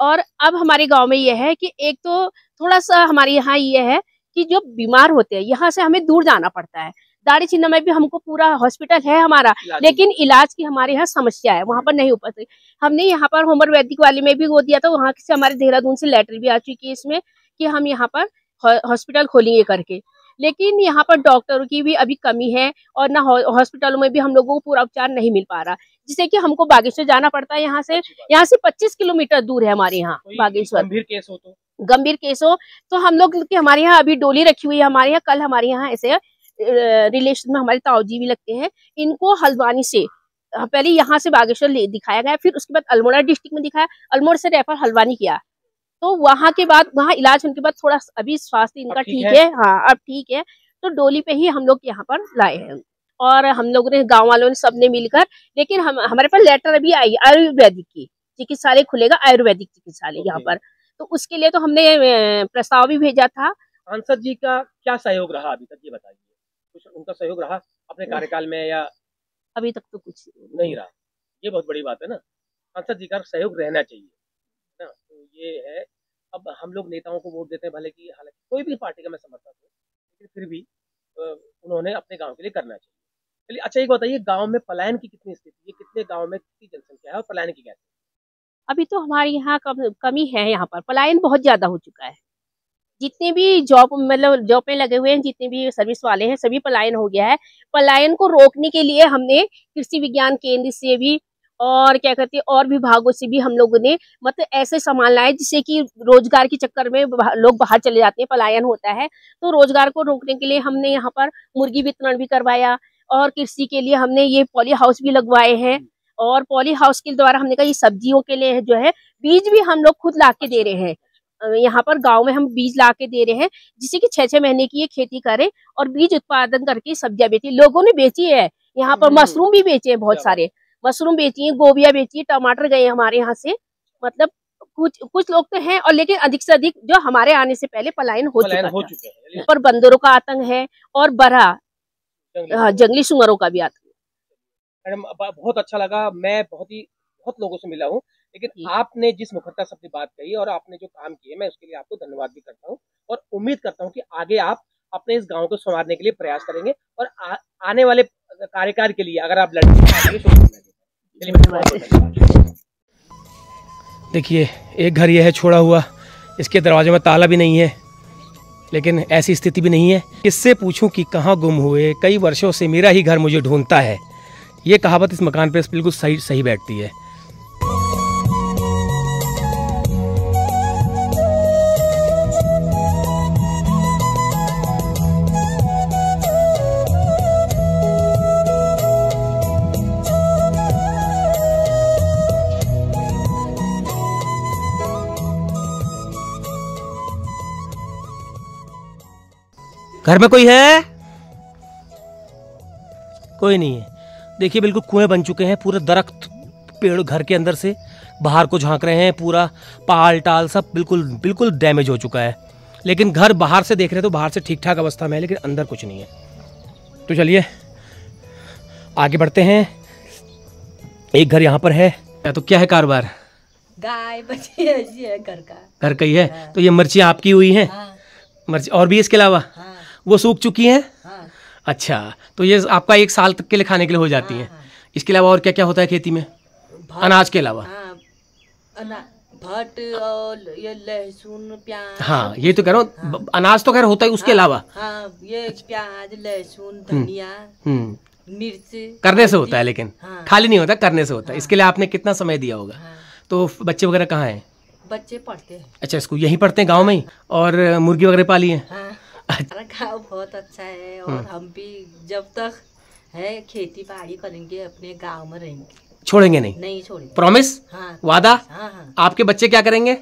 Speaker 8: और अब हमारे गांव में ये है कि एक तो थोड़ा सा हमारे यहाँ ये है कि जो बीमार होते हैं यहाँ से हमें दूर जाना पड़ता है। दाड़ी चिन्ह में भी हमको पूरा हॉस्पिटल है हमारा, लेकिन इलाज की हमारे यहाँ समस्या है, वहाँ पर नहीं हो पाती। हमने यहाँ पर होम्योपैथिक वाले में भी वो दिया था, वहाँ से हमारे देहरादून से लेटर भी आ चुकी है इसमें कि हम यहाँ पर हॉस्पिटल खोलेंगे करके, लेकिन यहाँ पर डॉक्टरों की भी अभी कमी है और ना हॉस्पिटलों में भी हम लोगों को पूरा उपचार नहीं मिल पा रहा, जिससे कि हमको बागेश्वर जाना पड़ता है। यहाँ से 25 किलोमीटर दूर है हमारे यहाँ बागेश्वर। गंभीर केस हो तो हम लोग हमारे यहाँ अभी डोली रखी हुई है हमारे यहाँ। कल हमारे यहाँ ऐसे रिलेशन में हमारे ताऊजी भी लगते हैं, इनको हल्द्वानी से पहले यहाँ से बागेश्वर दिखाया गया, फिर उसके बाद अल्मोड़ा डिस्ट्रिक्ट में दिखाया, अल्मोड़ा से रेफर हल्द्वानी किया। तो वहाँ के बाद वहाँ इलाज होने के बाद थोड़ा अभी स्वास्थ्य इनका ठीक है, हाँ अब ठीक है। तो डोली पे ही हम लोग यहाँ पर लाए हैं और हम लोगों ने गाँव वालों ने सबने मिलकर, लेकिन हमारे पास लेटर अभी आई आयुर्वेदिक की चिकित्सालय खुलेगा, आयुर्वेदिक चिकित्सालय यहाँ पर। तो उसके लिए तो हमने प्रस्ताव भी भेजा था।
Speaker 2: सांसद जी का क्या सहयोग रहा अभी तक, ये बताइए। कुछ उनका सहयोग रहा अपने कार्यकाल में या
Speaker 8: अभी तक तो कुछ
Speaker 2: नहीं रहा? ये बहुत बड़ी बात है ना, सांसद जी का सहयोग रहना चाहिए ना। तो ये है, अब हम लोग नेताओं को वोट देते हैं, भले कि हालांकि कोई भी पार्टी का मैं समर्थक हूँ, लेकिन फिर भी उन्होंने अपने गांव के लिए करना चाहिए। चलिए अच्छा एक बताइए, गांव में पलायन की कितनी स्थिति है, कितने गांव में कितनी जनसंख्या है और पलायन की क्या है?
Speaker 8: अभी तो हमारे यहाँ कमी है, यहाँ पर पलायन बहुत ज्यादा हो चुका है। जितने भी जॉब में लगे हुए हैं, जितने भी सर्विस वाले हैं, सभी पलायन हो गया है। पलायन को रोकने के लिए हमने कृषि विज्ञान केंद्र से भी और क्या कहते हैं और विभागों से भी हम लोगों ने मतलब ऐसे सामान लाए जिससे कि रोजगार के चक्कर में लोग बाहर चले जाते हैं, पलायन होता है। तो रोजगार को रोकने के लिए हमने यहाँ पर मुर्गी वितरण भी करवाया और कृषि के लिए हमने ये पॉली हाउस भी लगवाए हैं। और पॉली हाउस के द्वारा हमने कहा ये सब्जियों के लिए जो है बीज भी हम लोग खुद ला के दे रहे हैं। यहाँ पर गांव में हम बीज ला के दे रहे हैं जिससे कि 6-6 महीने की ये खेती करें और बीज उत्पादन करके सब्जियां बेची। लोगों ने बेची है, यहाँ पर मशरूम भी बेचे हैं, बहुत सारे मशरूम बेची है, गोभियां बेची है, टमाटर गए हमारे यहाँ से। मतलब कुछ लोग तो हैं और लेकिन अधिक से अधिक जो हमारे आने से पहले पलायन हो चुका है। ऊपर बंदरों का आतंक है और बड़ा जंगली सुअरों का भी आतंक।
Speaker 2: मैडम बहुत अच्छा लगा, मैं बहुत लोगों से मिला हूँ, लेकिन आपने जिस मुखरता से अपनी बात कही और आपने जो काम किए, मैं उसके लिए आपको धन्यवाद भी करता हूँ और उम्मीद करता हूँ कि आगे आप अपने इस गांव को संवारने के लिए प्रयास करेंगे और आने वाले कार्यकाल के लिए अगर आप देखिए एक घर यह है छोड़ा हुआ, इसके दरवाजे में ताला भी नहीं है, लेकिन ऐसी स्थिति भी नहीं है। किससे पूछूं कि कहाँ गुम हुए, कई वर्षों से मेरा ही घर मुझे ढूंढता है। ये कहावत इस मकान पर बिल्कुल सही बैठती है। घर में कोई है? कोई नहीं है। देखिए बिल्कुल कुएं बन चुके हैं, पूरे दरख्त पेड़ घर के अंदर से बाहर को झांक रहे हैं, पूरा पाल टाल सब बिल्कुल डैमेज हो चुका है। लेकिन घर बाहर से देख रहे तो बाहर से ठीक ठाक अवस्था में है, लेकिन अंदर कुछ नहीं है। तो चलिए आगे बढ़ते हैं। एक घर यहाँ पर है। तो क्या है कारोबार?
Speaker 9: गाय बची है घर
Speaker 2: का ही है। हाँ। तो ये मिर्चियाँ आपकी हुई हैं? हाँ। मिर्ची और भी इसके अलावा? हाँ। वो सूख चुकी हैं? हाँ। अच्छा, तो ये आपका 1 साल तक के लिए खाने के लिए हो जाती हैं। हाँ। इसके अलावा और क्या क्या होता है खेती में अनाज के अलावा?
Speaker 9: भट और ये लहसुन प्याज।
Speaker 2: हाँ, ये तो कह रहा हूँ। हाँ। अनाज तो खैर होता है, उसके अलावा?
Speaker 9: हाँ, ये प्याज, लहसुन, धनिया, मिर्च
Speaker 2: करने से होता है, लेकिन हाँ। खाली नहीं होता, करने से होता है। हाँ। इसके लिए आपने कितना समय दिया होगा? हाँ। तो बच्चे वगैरह कहाँ हैं?
Speaker 9: बच्चे पढ़ते हैं।
Speaker 2: अच्छा, स्कूल यहीं पढ़ते हैं गांव में ही? और मुर्गी वगैरह पाली है?
Speaker 9: हाँ। हमारा गाँव बहुत अच्छा है और हम भी जब तक है खेती बाड़ी करेंगे अपने गाँव में रहेंगे,
Speaker 2: छोड़ेंगे नहीं?
Speaker 9: नहीं छोड़ेंगे।
Speaker 2: प्रॉमिस?
Speaker 9: हाँ।
Speaker 2: वादा?
Speaker 9: हाँ हाँ।
Speaker 2: आपके बच्चे क्या करेंगे?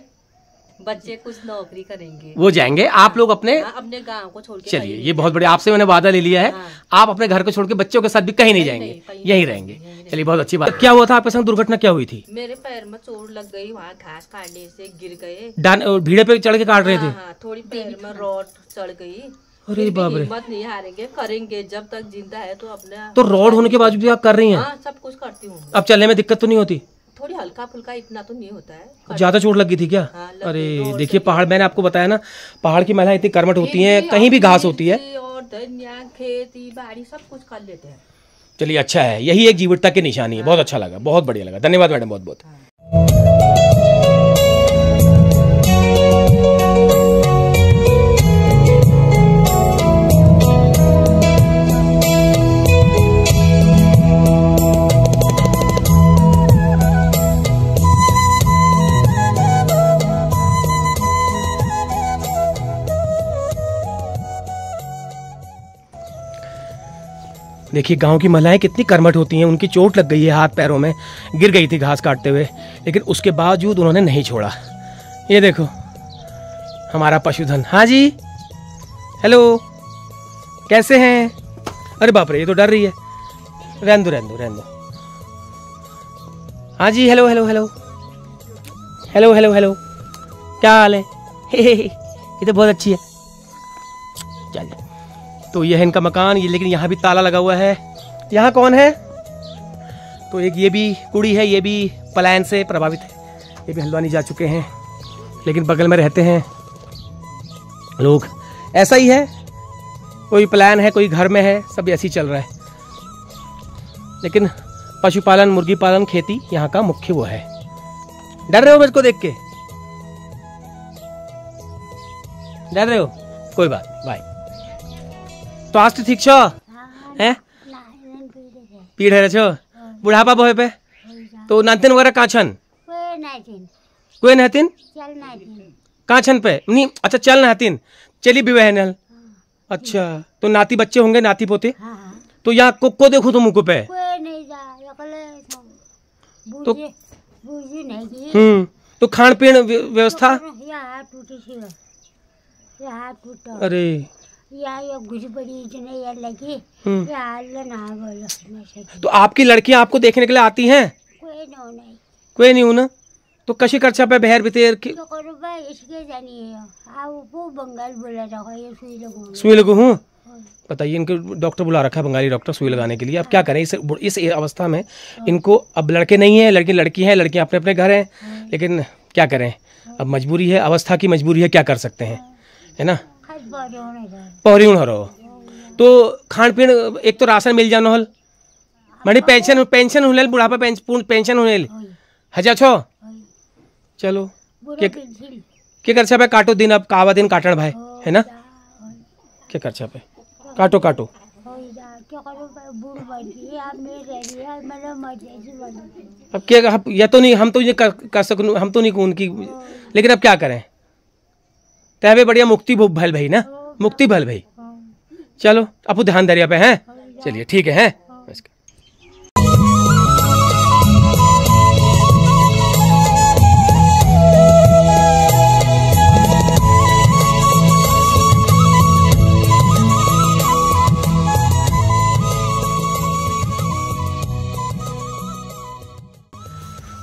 Speaker 9: बच्चे कुछ नौकरी करेंगे,
Speaker 2: वो जाएंगे। आप लोग अपने
Speaker 9: गांव को छोड़ के।
Speaker 2: चलिए, ये बहुत बढ़िया, आपसे मैंने वादा ले लिया है। हाँ। आप अपने घर को छोड़ के बच्चों के साथ भी कहीं नहीं जाएंगे, यहीं रहेंगे। चलिए, बहुत अच्छी बात। क्या हुआ था आपके संग? दुर्घटना क्या हुई थी?
Speaker 9: मेरे पैर में चोट लग गई, वहाँ घास काटने से गिर गए।
Speaker 2: भीड़े पे चढ़ के काट रहे थे?
Speaker 9: हाँ, थोड़ी पैर में रॉड चढ़ गई।
Speaker 2: अरे बाप रे।
Speaker 9: हिम्मत नहीं हारेंगे, करेंगे जब तक जिंदा है तो अपने।
Speaker 2: तो रॉड होने के बावजूद भी आप कर रही हैं?
Speaker 9: हाँ, सब कुछ करती हूँ।
Speaker 2: अब चलने में दिक्कत तो नहीं होती?
Speaker 9: थोड़ी हल्का फुल्का, इतना तो नहीं होता है।
Speaker 2: ज्यादा चोट लगी थी क्या?
Speaker 9: हाँ,
Speaker 2: अरे देखिए, पहाड़, मैंने आपको बताया ना, पहाड़ की महिलाएं इतनी कर्मठ होती हैं, कहीं भी घास होती है।
Speaker 9: और धनिया, खेती बाड़ी सब कुछ कर लेते हैं।
Speaker 2: चलिए, अच्छा है, यही एक जीवटता की निशानी है। बहुत अच्छा लगा, बहुत बढ़िया लगा। धन्यवाद मैडम, बहुत बहुत। देखिए, गांव की महिलाएं कितनी कर्मठ होती हैं। उनकी चोट लग गई है हाथ पैरों में, गिर गई थी घास काटते हुए, लेकिन उसके बावजूद उन्होंने नहीं छोड़ा। ये देखो हमारा पशुधन। हाँ जी, हेलो, कैसे हैं? अरे बाप रे, ये तो डर रही है। रहने दो रहने दो रहने दो। हाँ जी, hello hello hello hello hello hello, क्या हाल है? ये तो बहुत अच्छी है। चलिए, तो यह है इनका मकान, ये, लेकिन यहाँ भी ताला लगा हुआ है। यहाँ कौन है? तो एक ये भी कुड़ी है, ये भी पलायन से प्रभावित है, ये भी हल्द्वानी जा चुके हैं, लेकिन बगल में रहते हैं लोग। ऐसा ही है, कोई पलायन है, कोई घर में है, सब ऐसे ही चल रहा है। लेकिन पशुपालन, मुर्गी पालन, खेती यहाँ का मुख्य वो है। डर रहे हो मुझको देख के? डर रहे हो? कोई बात, बाय। तो आज तो ठीक छो हैं? पीड़ है छो, बुढ़ापा बोहे पे। तो नातिन वगैरह कहाँ छन? कोई नातिन कहाँ छन पे? नहीं, अच्छा, चल नातिन चली भी बहन। अच्छा, तो नाती बच्चे होंगे, नाती पोते? तो यहाँ को देखो तुम मुझको पे। तो खान पीन व्यवस्था? अरे तो आपकी लड़कियां आपको देखने के लिए आती हैं? कोई नहीं हूं ना। तो कशी करछा पे बहर भीतर सुई लगू हूँ? बताइए, इनको डॉक्टर बुला रखा है, बंगाली डॉक्टर, सुई लगाने के लिए। अब क्या करें इस अवस्था में इनको? अब लड़के नहीं है, लड़की है, लड़कियां अपने अपने घर हैं, लेकिन क्या करें, अब मजबूरी है, अवस्था की मजबूरी है, क्या कर सकते हैं, है ना। पहरी हो रहो तो खान पीन, एक तो राशन मिल जानो हल, मानी पेंशन हुनेल, बुढ़ापा पेंशन हुनेल हजा छो। चलो, क्या कर छा काटो दिन, अब कावा दिन काटन भाई, है ना। क्या कर छा पे काटो काटो। अब क्या, या तो नहीं, हम तो ये कर सकूं, हम तो नहीं उनकी, लेकिन अब क्या करें। तहबे बढ़िया मुक्ति भल भाई ना, मुक्ति भल भाई। चलो, अब ध्यान दरिया पे हैं। चलिए, ठीक है, हैं।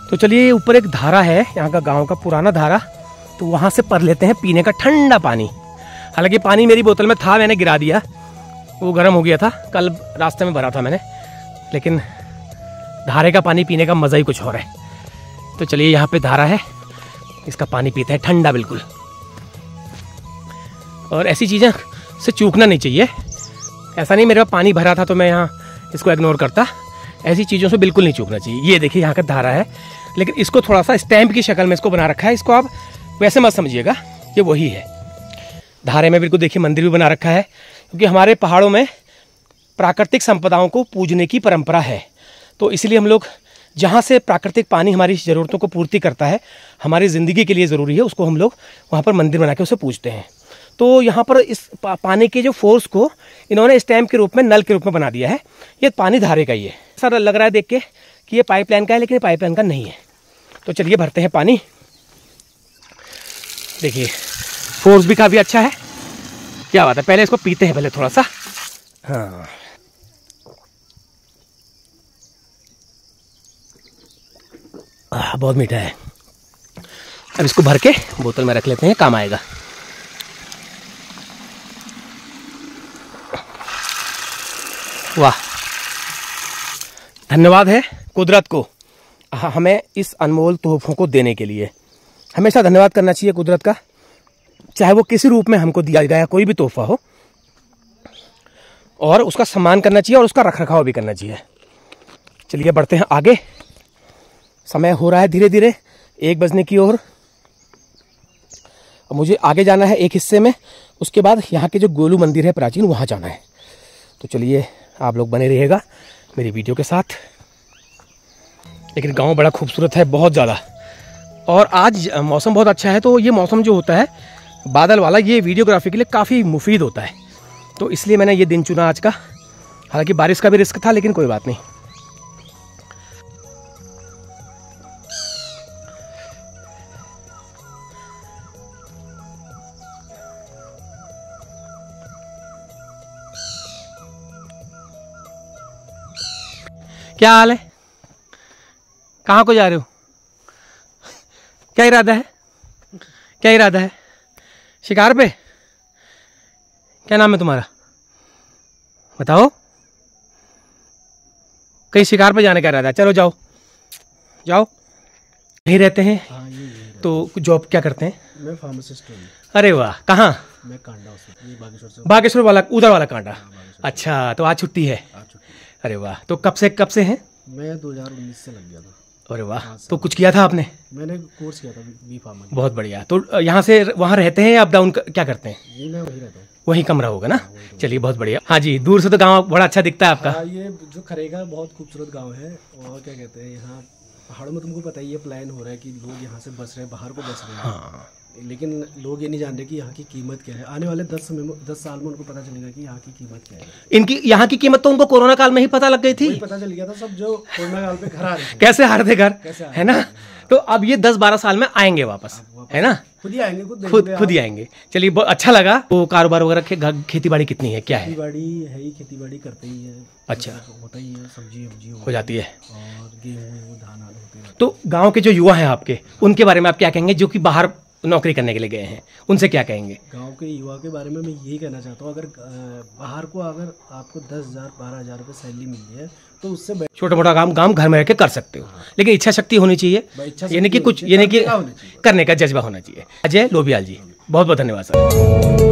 Speaker 2: तो चलिए, ऊपर एक धारा है, यहाँ का गांव का पुराना धारा, तो वहां से पर लेते हैं पीने का ठंडा पानी। हालांकि पानी मेरी बोतल में था, मैंने गिरा दिया, वो गर्म हो गया था, कल रास्ते में भरा था मैंने। लेकिन धारे का पानी पीने का मज़ा ही कुछ और है। तो चलिए, यहाँ पे धारा है, इसका पानी पीते हैं, ठंडा बिल्कुल। और ऐसी चीज़ें से चूकना नहीं चाहिए। ऐसा नहीं मेरे पास पानी भरा था तो मैं यहाँ इसको इग्नोर करता, ऐसी चीज़ों से बिल्कुल नहीं चूकना चाहिए। ये देखिए यहाँ का धारा है, लेकिन इसको थोड़ा सा स्टैम्प की शक्ल में इसको बना रखा है। इसको आप वैसे मत समझिएगा, ये वही है। धारे में बिल्कुल देखिए मंदिर भी बना रखा है, क्योंकि हमारे पहाड़ों में प्राकृतिक संपदाओं को पूजने की परंपरा है। तो इसलिए हम लोग जहाँ से प्राकृतिक पानी हमारी ज़रूरतों को पूर्ति करता है, हमारी ज़िंदगी के लिए ज़रूरी है, उसको हम लोग वहाँ पर मंदिर बना के उसे पूजते हैं। तो यहाँ पर इस पानी के जो फोर्स को इन्होंने स्टैम्प के रूप में, नल के रूप में बना दिया है। ये पानी धारे का ही है। ऐसा लग रहा है देख के कि ये पाइपलाइन का है, लेकिन पाइपलाइन का नहीं है। तो चलिए भरते हैं पानी। देखिए फोर्स भी काफ़ी अच्छा है, क्या बात है। पहले इसको पीते हैं पहले थोड़ा सा। हाँ, बहुत मीठा है। अब इसको भर के बोतल में रख लेते हैं, काम आएगा। वाह, धन्यवाद है कुदरत को हमें इस अनमोल तोहफों को देने के लिए। हमेशा धन्यवाद करना चाहिए कुदरत का, चाहे वो किसी रूप में हमको दिया गया कोई भी तोहफा हो, और उसका सम्मान करना चाहिए और उसका रखरखाव भी करना चाहिए। चलिए बढ़ते हैं आगे। समय हो रहा है धीरे धीरे 1 बजने की ओर। मुझे आगे जाना है एक हिस्से में, उसके बाद यहाँ के जो गोलू मंदिर है प्राचीन, वहाँ जाना है। तो चलिए आप लोग बने रहिएगा मेरी वीडियो के साथ। लेकिन गांव बड़ा खूबसूरत है, बहुत ज़्यादा। और आज मौसम बहुत अच्छा है, तो ये मौसम जो होता है बादल वाला, ये वीडियोग्राफी के लिए काफ़ी मुफीद होता है। तो इसलिए मैंने ये दिन चुना आज का। हालांकि बारिश का भी रिस्क था, लेकिन कोई बात नहीं। क्या हाल है? कहाँ को जा रहे हो? क्या इरादा है? क्या इरादा है? शिकार पे? क्या नाम है तुम्हारा? बताओ। कहीं शिकार पे जाने का इरादा है? चलो जाओ जाओ। यहीं रहते हैं?
Speaker 10: हाँ,
Speaker 2: तो जॉब क्या करते हैं?
Speaker 10: मैं फार्मासिस्ट हूँ।
Speaker 2: अरे वाह, कहाँ?
Speaker 10: मैं कांडा, उसमें बागेश्वर से।
Speaker 2: बागेश्वर वाला, उधर वाला कांडा। अच्छा, तो आज छुट्टी है? अरे वाह, तो कब से हैं?
Speaker 10: मैं 2019 से लग गया था।
Speaker 2: अरे वाह, तो कुछ किया था आपने?
Speaker 10: मैंने कोर्स किया था बी फार्मा।
Speaker 2: बहुत बढ़िया। तो यहाँ से वहाँ रहते हैं या अप डाउन क्या करते हैं?
Speaker 10: जी मैं वहीं रहता हूँ।
Speaker 2: वहीं कमरा होगा ना? चलिए बहुत बढ़िया। हाँ जी, दूर से तो गांव बड़ा अच्छा दिखता है आपका।
Speaker 10: हाँ, ये जो खरेगा बहुत खूबसूरत गांव है। और क्या कहते हैं, यहाँ पहाड़ों में तुमको पता ही है, प्लान हो रहा है कि लोग यहाँ से बस रहे हैं, बाहर को बस रहे हैं।
Speaker 2: हाँ।
Speaker 10: लेकिन लोग ये नहीं जान रहे कि यहाँ की कीमत क्या है। आने वाले 10 साल में उनको पता चलेगा कि यहाँ की कीमत क्या है।
Speaker 2: इनकी यहाँ की कीमत तो उनको कोरोना काल में ही पता लग गई थी।
Speaker 10: पता चल गया था सब, जो कोरोना काल पे घर आ रहे थे।
Speaker 2: कैसे हार थे घर, है ना? तो अब ये 10-12 साल में आएंगे वापस, है ना?
Speaker 10: खुद ही आएंगे,
Speaker 2: खुद ही आएंगे। चलिए बहुत अच्छा लगा। वो कारोबार वगैरह, खेती बाड़ी कितनी है, क्या है?
Speaker 10: खेती बाड़ी है ही, खेती बाड़ी करते ही है।
Speaker 2: अच्छा,
Speaker 10: होता ही है, सब्जी
Speaker 2: हो जाती है,
Speaker 10: और गेहूँ धान होते हैं।
Speaker 2: तो गाँव के जो युवा हैं आपके, उनके बारे में आप क्या कहेंगे, जो कि बाहर नौकरी करने के लिए गए हैं, उनसे क्या कहेंगे?
Speaker 10: गांव के युवा के बारे में मैं यही कहना चाहता हूँ, अगर बाहर को अगर आपको 10,000-12,000 रुपये सैलरी मिल रही है, तो उससे छोटा मोटा काम घर में रह के कर सकते हो। लेकिन इच्छा शक्ति होनी चाहिए, यानी कि कुछ, यानी कि करने का जज्बा होना चाहिए। अजय लोबियाल जी, बहुत बहुत धन्यवाद सर।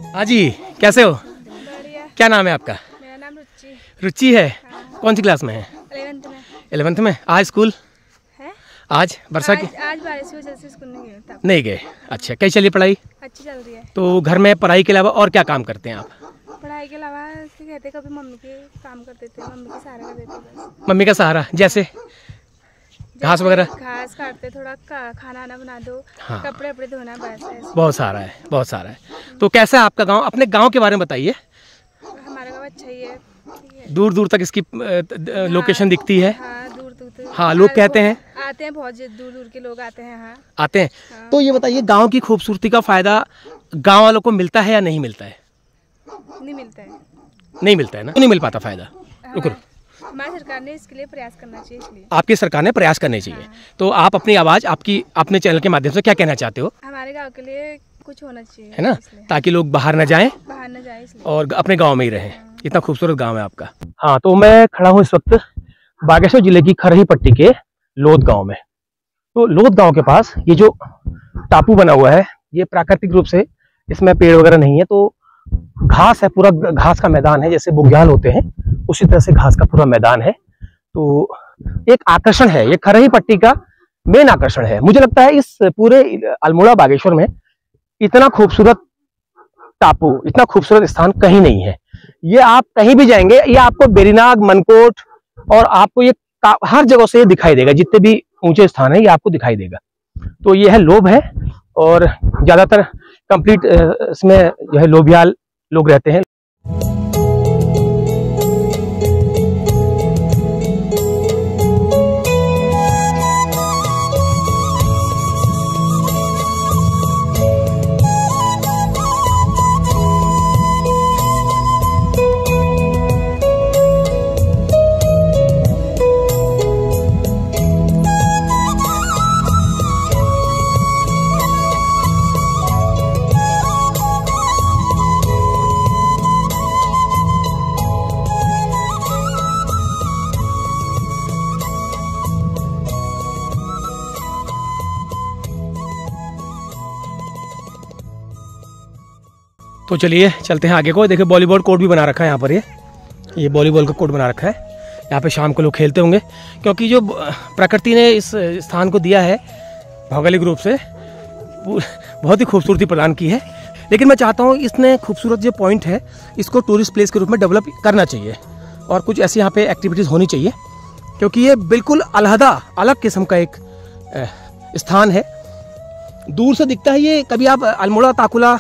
Speaker 10: हाँ जी, कैसे हो?
Speaker 4: बढ़िया।
Speaker 2: क्या नाम है आपका?
Speaker 4: मेरा नाम रुचि।
Speaker 2: रुचि है। कौन सी क्लास में है?
Speaker 4: 11th में।
Speaker 2: 11th में। आज स्कूल
Speaker 4: है?
Speaker 2: आज वर्षा की?
Speaker 4: आज बारिश की वजह से स्कूल नहीं गए था।
Speaker 2: नहीं गए। अच्छा, कैसी चली पढ़ाई?
Speaker 4: अच्छी चल रही है।
Speaker 2: तो घर में पढ़ाई के अलावा और क्या काम करते हैं आप?
Speaker 4: पढ़ाई के अलावा कहते कभी मम्मी के काम करते थे, मम्मी के सहारा कर देते बस।
Speaker 2: मम्मी का सहारा जैसे घास वगैरह?
Speaker 4: घास काटते, थोड़ा खाना आना बना दो,
Speaker 2: हाँ।
Speaker 4: कपड़े वपड़े धोना, बस ऐसे।
Speaker 2: बहुत सारा है, बहुत सारा है। तो कैसा है आपका गांव? अपने गांव के बारे में बताइए।
Speaker 4: हमारा गाँव अच्छा ही है,
Speaker 2: दूर दूर तक इसकी लोकेशन दिखती है।
Speaker 4: हाँ, दूर दूर।
Speaker 2: हाँ, लोग कहते हैं,
Speaker 4: आते हैं, बहुत दूर दूर के लोग आते हैं यहाँ।
Speaker 2: आते हैं। तो ये बताइए, गांव की खूबसूरती का फायदा गांव वालों को मिलता है या नहीं मिलता है?
Speaker 4: नहीं मिलता है।
Speaker 2: नहीं मिलता है ना, नहीं मिल पाता फायदा। रुको,
Speaker 4: हमारी सरकार ने इसके लिए प्रयास करना चाहिए, इसलिए
Speaker 2: आपकी सरकार ने प्रयास करने चाहिए।
Speaker 4: हाँ।
Speaker 2: तो आप अपनी आवाज़ आपकी अपने चैनल के माध्यम से क्या कहना चाहते हो?
Speaker 4: हमारे गांव के लिए कुछ होना चाहिए,
Speaker 2: है ना, ताकि लोग बाहर न जाएं
Speaker 4: इसलिए।
Speaker 2: और अपने गांव में ही रहें। इतना खूबसूरत गांव है आपका। हाँ, तो मैं खड़ा हूँ इस वक्त बागेश्वर जिले की खरही पट्टी के लोध गांव में। तो लोध गांव के पास ये जो टापू बना हुआ है, ये प्राकृतिक रूप से, इसमें पेड़ वगैरह नहीं है, तो घास है, पूरा घास का मैदान है। जैसे बुग्याल होते हैं उसी तरह से घास का पूरा मैदान है। तो एक आकर्षण है, ये खरही पट्टी का मेन आकर्षण है। मुझे लगता है इस पूरे अल्मोड़ा बागेश्वर में इतना खूबसूरत टापू, इतना खूबसूरत स्थान कहीं नहीं है। ये आप कहीं भी जाएंगे, ये आपको बेरीनाग, मनकोट और आपको ये हर जगह से दिखाई देगा। जितने भी ऊंचे स्थान है ये आपको दिखाई देगा। तो ये है लोभ है, और ज्यादातर कंप्लीट इसमें जो है लोभियाल लोग रहते हैं। तो चलिए चलते हैं आगे को। देखिए वॉलीबॉल कोर्ट भी बना रखा है यहाँ पर, ये वॉलीबॉल का कोर्ट बना रखा है। यहाँ पे शाम को लोग खेलते होंगे, क्योंकि जो प्रकृति ने इस स्थान को दिया है भौगोलिक रूप से बहुत ही खूबसूरती प्रदान की है। लेकिन मैं चाहता हूँ इसने खूबसूरत जो पॉइंट है इसको टूरिस्ट प्लेस के रूप में डेवलप करना चाहिए, और कुछ ऐसी यहाँ पे एक्टिविटीज़ होनी चाहिए, क्योंकि ये बिल्कुल अलहदा अलग किस्म का एक स्थान है। दूर से दिखता है ये। कभी आप अल्मोड़ा ताकुला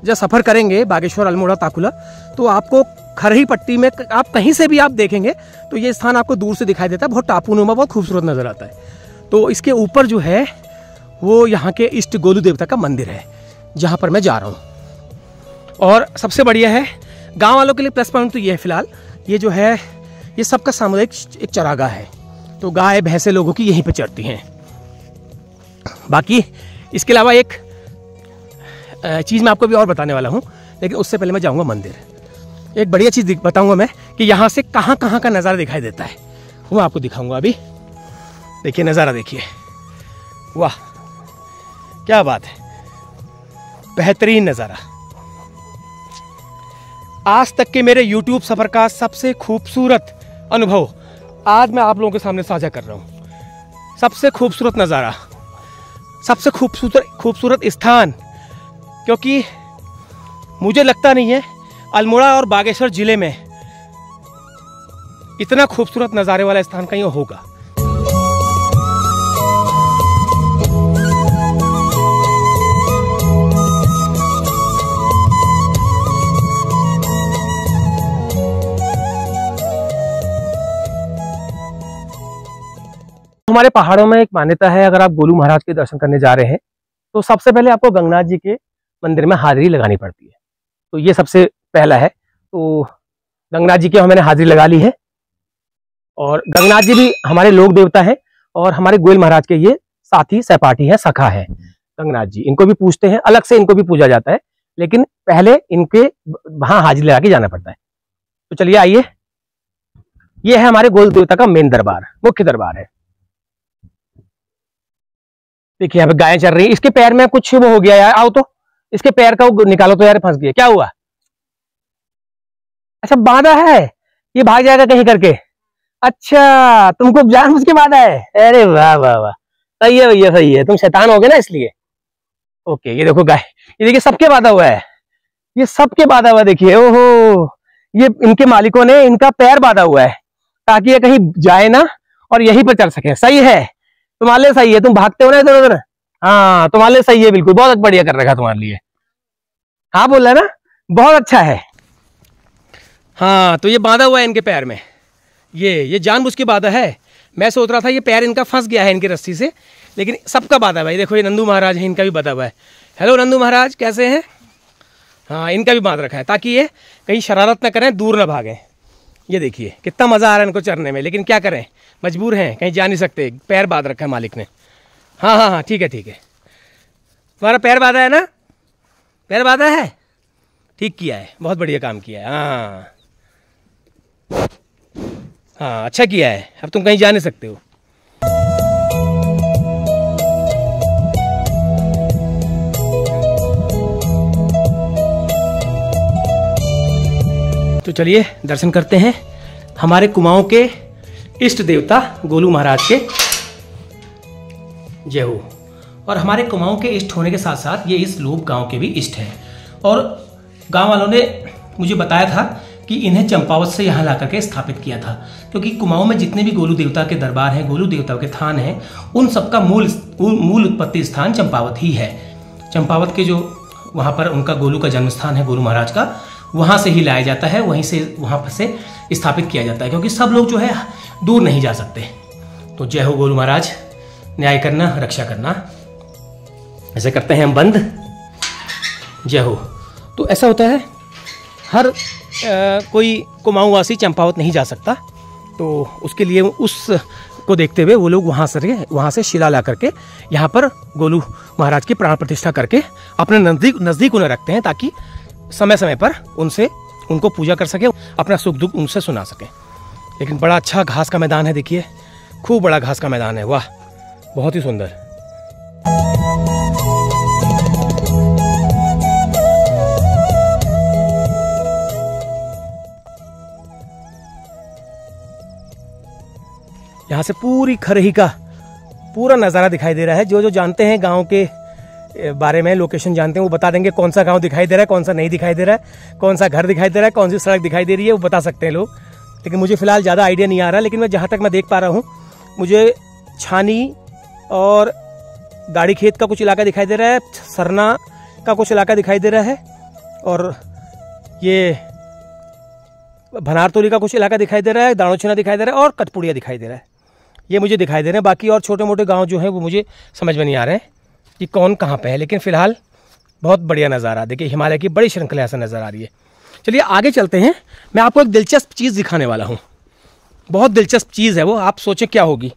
Speaker 2: जब सफ़र करेंगे, बागेश्वर अल्मोड़ा ताकुला, तो आपको खरही पट्टी में आप कहीं से भी आप देखेंगे तो ये स्थान आपको दूर से दिखाई देता है। बहुत टापूनुमा, बहुत खूबसूरत नज़र आता है। तो इसके ऊपर जो है वो यहाँ के इष्ट गोलू देवता का मंदिर है, जहाँ पर मैं जा रहा हूँ। और सबसे बढ़िया है, गांव वालों के लिए प्लस पॉइंट तो ये है फिलहाल, ये जो है ये सबका सामुदायिक एक चरागाह है। तो गाय भैंसे लोगों की यहीं पर चरती हैं। बाकी इसके अलावा एक चीज़ मैं आपको भी और बताने वाला हूँ, लेकिन उससे पहले मैं जाऊँगा मंदिर। एक बढ़िया चीज़ बताऊँगा मैं कि यहाँ से कहाँ कहाँ का नज़ारा दिखाई देता है, वो आपको दिखाऊँगा अभी। देखिए नज़ारा, देखिए, वाह क्या बात है, बेहतरीन नज़ारा। आज तक के मेरे YouTube सफ़र का सबसे खूबसूरत अनुभव आज मैं आप लोगों के सामने साझा कर रहा हूँ। सबसे खूबसूरत नज़ारा, सबसे खूबसूरत स्थान, क्योंकि मुझे लगता नहीं है अल्मोड़ा और बागेश्वर जिले में इतना खूबसूरत नज़ारे वाला स्थान कहीं होगा। हमारे पहाड़ों में एक मान्यता है, अगर आप गोलू महाराज के दर्शन करने जा रहे हैं तो सबसे पहले आपको गंगनाथ जी के मंदिर में हाजिरी लगानी पड़ती है। तो ये सबसे पहला है। तो गंगनाथ जी की मैंने हाजिरी लगा ली है, और गंगनाथ जी भी हमारे लोक देवता हैं और हमारे गोयल महाराज के ये साथी सहपाठी हैं, सखा है गंगनाथ जी। इनको भी पूजते हैं, अलग से इनको भी पूजा जाता है, लेकिन पहले इनके वहां हाजिरी लगा के जाना पड़ता है। तो चलिए आइए, ये है हमारे गोल देवता का मेन दरबार, मुख्य दरबार है। देखिए यहाँ पे गायें चल रही है। इसके पैर में कुछ वो हो गया यार, आओ तो इसके पैर का वो निकालो तो यार, फंस गया। क्या हुआ? अच्छा बांधा है, ये भाग जाएगा कहीं करके। अच्छा तुमको जानबूझ के बांधा है? अरे वाह वाह वाह, सही है भैया, सही है। तुम शैतान हो गए ना इसलिए। ओके, ये देखो गाय, ये देखिए सबके बांधा हुआ है, ये सबके बांधा हुआ। देखिए ओहो, ये इनके मालिकों ने इनका पैर बांधा हुआ है ताकि ये कहीं जाए ना और यहीं पर चल सके। सही है, तुम्हारे लिए सही है। तुम भागते हो ना इधर उधर, हाँ तुम्हारे लिए सही है, बिल्कुल बहुत बढ़िया कर रखा तुम्हारे लिए। हाँ बोल रहा है ना, बहुत अच्छा है। हाँ तो ये बांधा हुआ है इनके पैर में, ये जानबूझ के बांधा है। मैं सोच रहा था ये पैर इनका फंस गया है इनकी रस्सी से, लेकिन सबका बात है भाई। देखो ये नंदू महाराज है, इनका भी बता हुआ है। हेलो नंदू महाराज, कैसे हैं? हाँ, इनका भी बांध रखा है ताकि ये कहीं शरारत ना करें, दूर ना भागें। ये देखिए कितना मज़ा आ रहा है इनको चरने में, लेकिन क्या करें, मजबूर हैं, कहीं जा नहीं सकते। पैर बांध रखा है मालिक ने। हाँ हाँ हाँ, ठीक है ठीक है। तुम्हारा पैर बांधा है ना? पैर बांधा है, ठीक किया है, बहुत बढ़िया काम किया है। हाँ हाँ, अच्छा किया है, अब तुम कहीं जा नहीं सकते हो। तो चलिए दर्शन करते हैं हमारे कुमाऊं के इष्ट देवता गोलू महाराज के। जय हो। और हमारे कुमाऊं के इष्ट होने के साथ साथ ये इस लोग गांव के भी इष्ट हैं। और गांव वालों ने मुझे बताया था कि इन्हें चंपावत से यहाँ ला करके स्थापित किया था, क्योंकि कुमाऊं में जितने भी गोलू देवता के दरबार हैं, गोलू देवता के थान हैं, उन सबका मूल उत्पत्ति स्थान चंपावत ही है। चंपावत के जो वहाँ पर उनका गोलू का जन्म स्थान है, गोलू महाराज का, वहाँ से ही लाया जाता है, वहीं से वहाँ पर से स्थापित किया जाता है, क्योंकि सब लोग जो है दूर नहीं जा सकते। तो जय हो गोलू महाराज, न्याय करना, रक्षा करना। ऐसे करते हैं हम बंद। जय हो। तो ऐसा होता है, हर कोई कुमाऊं वासी चंपावत नहीं जा सकता, तो उसके लिए उस को देखते हुए वो लोग वहाँ से शिला ला करके यहाँ पर गोलू महाराज की प्राण प्रतिष्ठा करके अपने नज़दीक उन्हें रखते हैं, ताकि समय समय पर उनको पूजा कर सके, अपना सुख दुख उनसे सुना सके। लेकिन बड़ा अच्छा घास का मैदान है, देखिए खूब बड़ा घास का मैदान है, वाह बहुत ही सुंदर। यहाँ से पूरी खरही का पूरा नज़ारा दिखाई दे रहा है। जो जानते हैं गांव के बारे में, लोकेशन जानते हैं, वो बता देंगे कौन सा गांव दिखाई दे रहा है, कौन सा नहीं दिखाई दे रहा है, कौन सा घर दिखाई दे रहा है, कौन सी सड़क दिखाई दे रही है, वो बता सकते हैं लोग। लेकिन मुझे फिलहाल ज़्यादा आइडिया नहीं आ रहा, लेकिन मैं जहाँ तक मैं देख पा रहा हूँ, मुझे छानी और गाड़ी खेत का कुछ इलाका दिखाई दे रहा है, सरना का कुछ इलाका दिखाई दे रहा है, और ये भनारतोली का कुछ इलाका दिखाई दे रहा है, दाणोछना दिखाई दे रहा है, और कटपुड़िया दिखाई दे रहा है। ये मुझे दिखाई दे रहे हैं। बाकी और छोटे मोटे गांव जो हैं वो मुझे समझ में नहीं आ रहे हैं कि कौन कहाँ पे है। लेकिन फिलहाल बहुत बढ़िया नज़ारा, देखिए हिमालय की बड़ी श्रृंखला ऐसा नज़र आ रही है। चलिए आगे चलते हैं, मैं आपको एक दिलचस्प चीज़ दिखाने वाला हूँ। बहुत दिलचस्प चीज़ है वो, आप सोचें क्या होगी।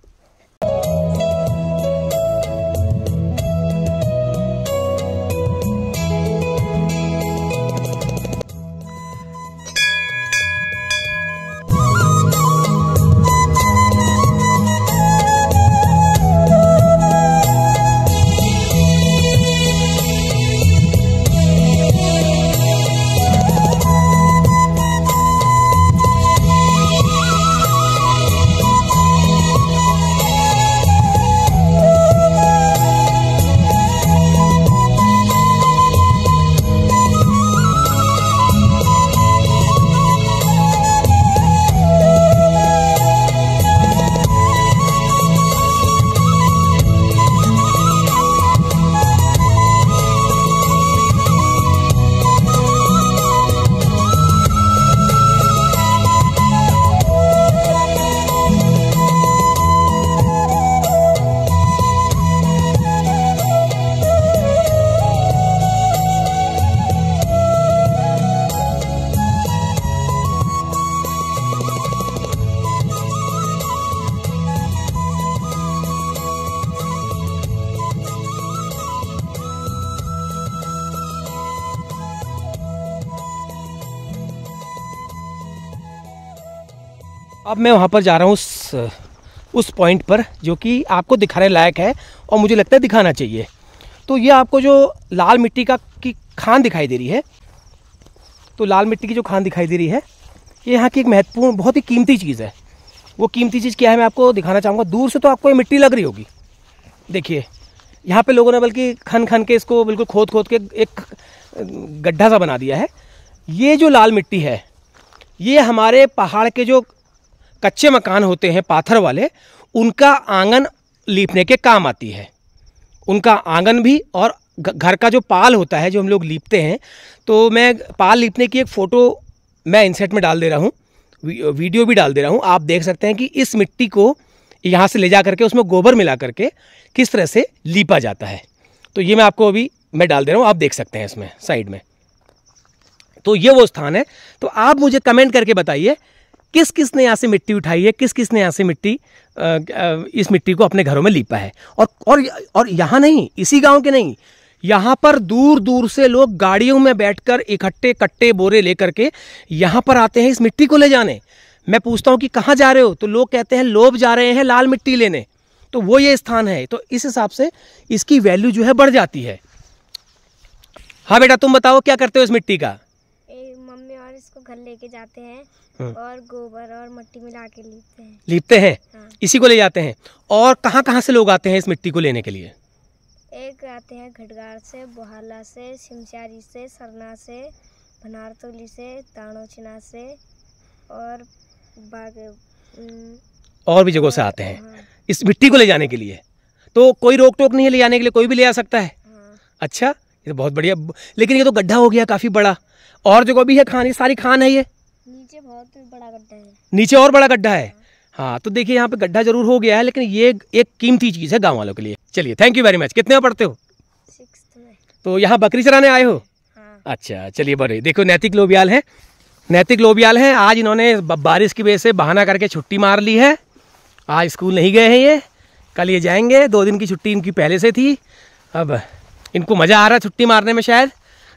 Speaker 2: अब मैं वहाँ पर जा रहा हूँ उस पॉइंट पर जो कि आपको दिखाने लायक है और मुझे लगता है दिखाना चाहिए। तो ये आपको जो लाल मिट्टी की खान दिखाई दे रही है, तो लाल मिट्टी की जो खान दिखाई दे रही है, ये यहाँ की एक महत्वपूर्ण बहुत ही कीमती चीज़ है। वो कीमती चीज़ क्या है मैं आपको दिखाना चाहूँगा। दूर से तो आपको ये मिट्टी लग रही होगी, देखिए यहाँ पे लोगों ने बल्कि खन खन के इसको बिल्कुल खोद के एक गड्ढा सा बना दिया है। ये जो लाल मिट्टी है, ये हमारे पहाड़ के जो कच्चे मकान होते हैं पाथर वाले, उनका आंगन लीपने के काम आती है। उनका आंगन भी और घर का जो पाल होता है जो हम लोग लीपते हैं, तो मैं पाल लीपने की एक फ़ोटो मैं इनसेट में डाल दे रहा हूँ, वीडियो भी डाल दे रहा हूँ। आप देख सकते हैं कि इस मिट्टी को यहाँ से ले जा करके उसमें गोबर मिला करके किस तरह से लीपा जाता है। तो ये मैं आपको अभी मैं डाल दे रहा हूँ, आप देख सकते हैं इसमें साइड में। तो ये वो स्थान है। तो आप मुझे कमेंट करके बताइए किस किस ने यहाँ से मिट्टी उठाई है, किस किस ने यहाँ से मिट्टी इस मिट्टी को अपने घरों में लीपा है। और यहाँ नहीं, इसी गांव के नहीं, यहाँ पर दूर दूर से लोग गाड़ियों में बैठकर इकट्ठे कट्टे बोरे लेकर के यहाँ पर आते हैं इस मिट्टी को ले जाने। मैं पूछता हूँ कि कहाँ जा रहे हो, तो लोग कहते हैं लोग जा रहे हैं लाल मिट्टी लेने। तो वो ये स्थान है। तो इस हिसाब से इसकी वैल्यू जो है बढ़ जाती है। हाँ बेटा, तुम बताओ क्या करते हो इस मिट्टी का?
Speaker 11: मम्मी और इसको घर लेके जाते हैं और गोबर और मिट्टी मिला के लीपते
Speaker 2: हैं।
Speaker 11: हाँ।
Speaker 2: इसी को ले जाते हैं। और कहाँ कहाँ से लोग आते हैं इस मिट्टी को लेने के लिए?
Speaker 11: एक आते हैं घटगार से, बोहाला से, सिमचारी से, सरना से, भनारतोली से, तानोचिना से और
Speaker 2: और भी जगहों से आते हैं इस मिट्टी को ले जाने के लिए। तो कोई रोक टोक नहीं है, ले जाने के लिए कोई भी ले आ सकता है। अच्छा, ये तो बहुत बढ़िया। लेकिन ये तो गड्ढा हो गया काफी बड़ा। और जगह भी है खान, ये सारी खान है। ये
Speaker 11: नीचे बहुत बड़ा गड्ढा है,
Speaker 2: नीचे और बड़ा गड्ढा है। हाँ, तो देखिए यहाँ पे गड्ढा जरूर हो गया है, लेकिन ये एक कीमती चीज है गाँव वालों के लिए। चलिए, थैंक यू वेरी मच। कितने में पढ़ते हो?
Speaker 11: 6th में।
Speaker 2: तो यहाँ बकरी चराने आए हो?
Speaker 11: हाँ।
Speaker 2: अच्छा, चलिए बढ़िया। देखो नैतिक लोबियाल है, नैतिक लोबियाल है। आज इन्होंने बारिश की वजह से बहाना करके छुट्टी मार ली है। आज स्कूल नहीं गए हैं ये, कल ये जाएंगे। 2 दिन की छुट्टी इनकी पहले से थी। अब इनको मज़ा आ रहा है छुट्टी मारने में शायद।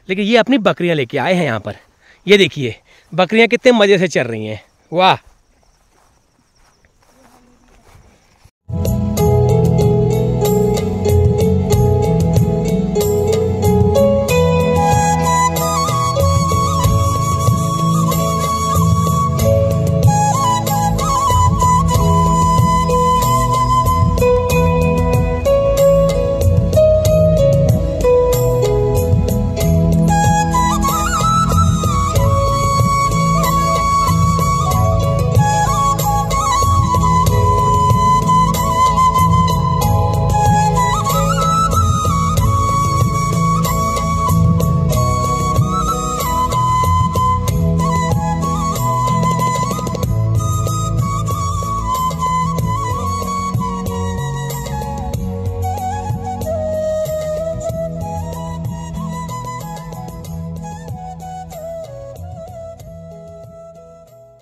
Speaker 2: लेकिन ये अपनी बकरियां लेके आए हैं यहाँ पर। ये देखिए बकरियां कितने मज़े से चल रही हैं। वाह।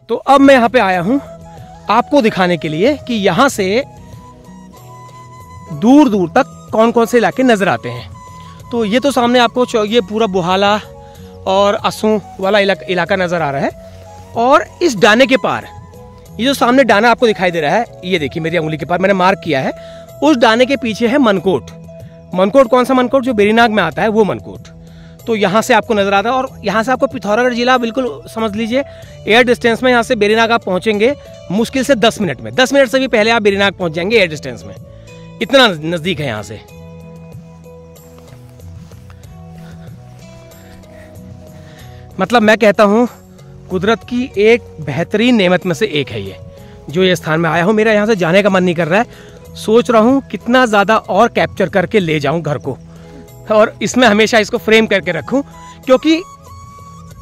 Speaker 2: तो अब मैं यहाँ पे आया हूँ आपको दिखाने के लिए कि यहाँ से दूर दूर तक कौन कौन से इलाके नजर आते हैं। तो ये तो सामने आपको ये पूरा बोहाला और असू वाला इलाका नजर आ रहा है। और इस डाने के पार, ये जो सामने डाना आपको दिखाई दे रहा है, ये देखिए मेरी उंगली के पार मैंने मार्क किया है। उस डाने के पीछे है मनकोट। मनकोट कौन सा मनकोट? जो बेरीनाग में आता है वो मनकोट। तो यहाँ से आपको नजर आता है। और यहाँ से आपको पिथौरागढ़ जिला बिल्कुल समझ लीजिए एयर डिस्टेंस में। यहाँ से बेरीनाग आप पहुँचेंगे मुश्किल से 10 मिनट में। 10 मिनट से भी पहले आप बेरीनाग पहुँच जाएंगे एयर डिस्टेंस में। इतना नजदीक है यहाँ से। मतलब मैं कहता हूँ कुदरत की एक बेहतरीन नेमत में से एक है ये, जो ये स्थान में आया हूँ। मेरा यहाँ से जाने का मन नहीं कर रहा है। सोच रहा हूँ कितना ज़्यादा और कैप्चर करके ले जाऊँ घर को, और इसमें हमेशा इसको फ्रेम करके रखूं। क्योंकि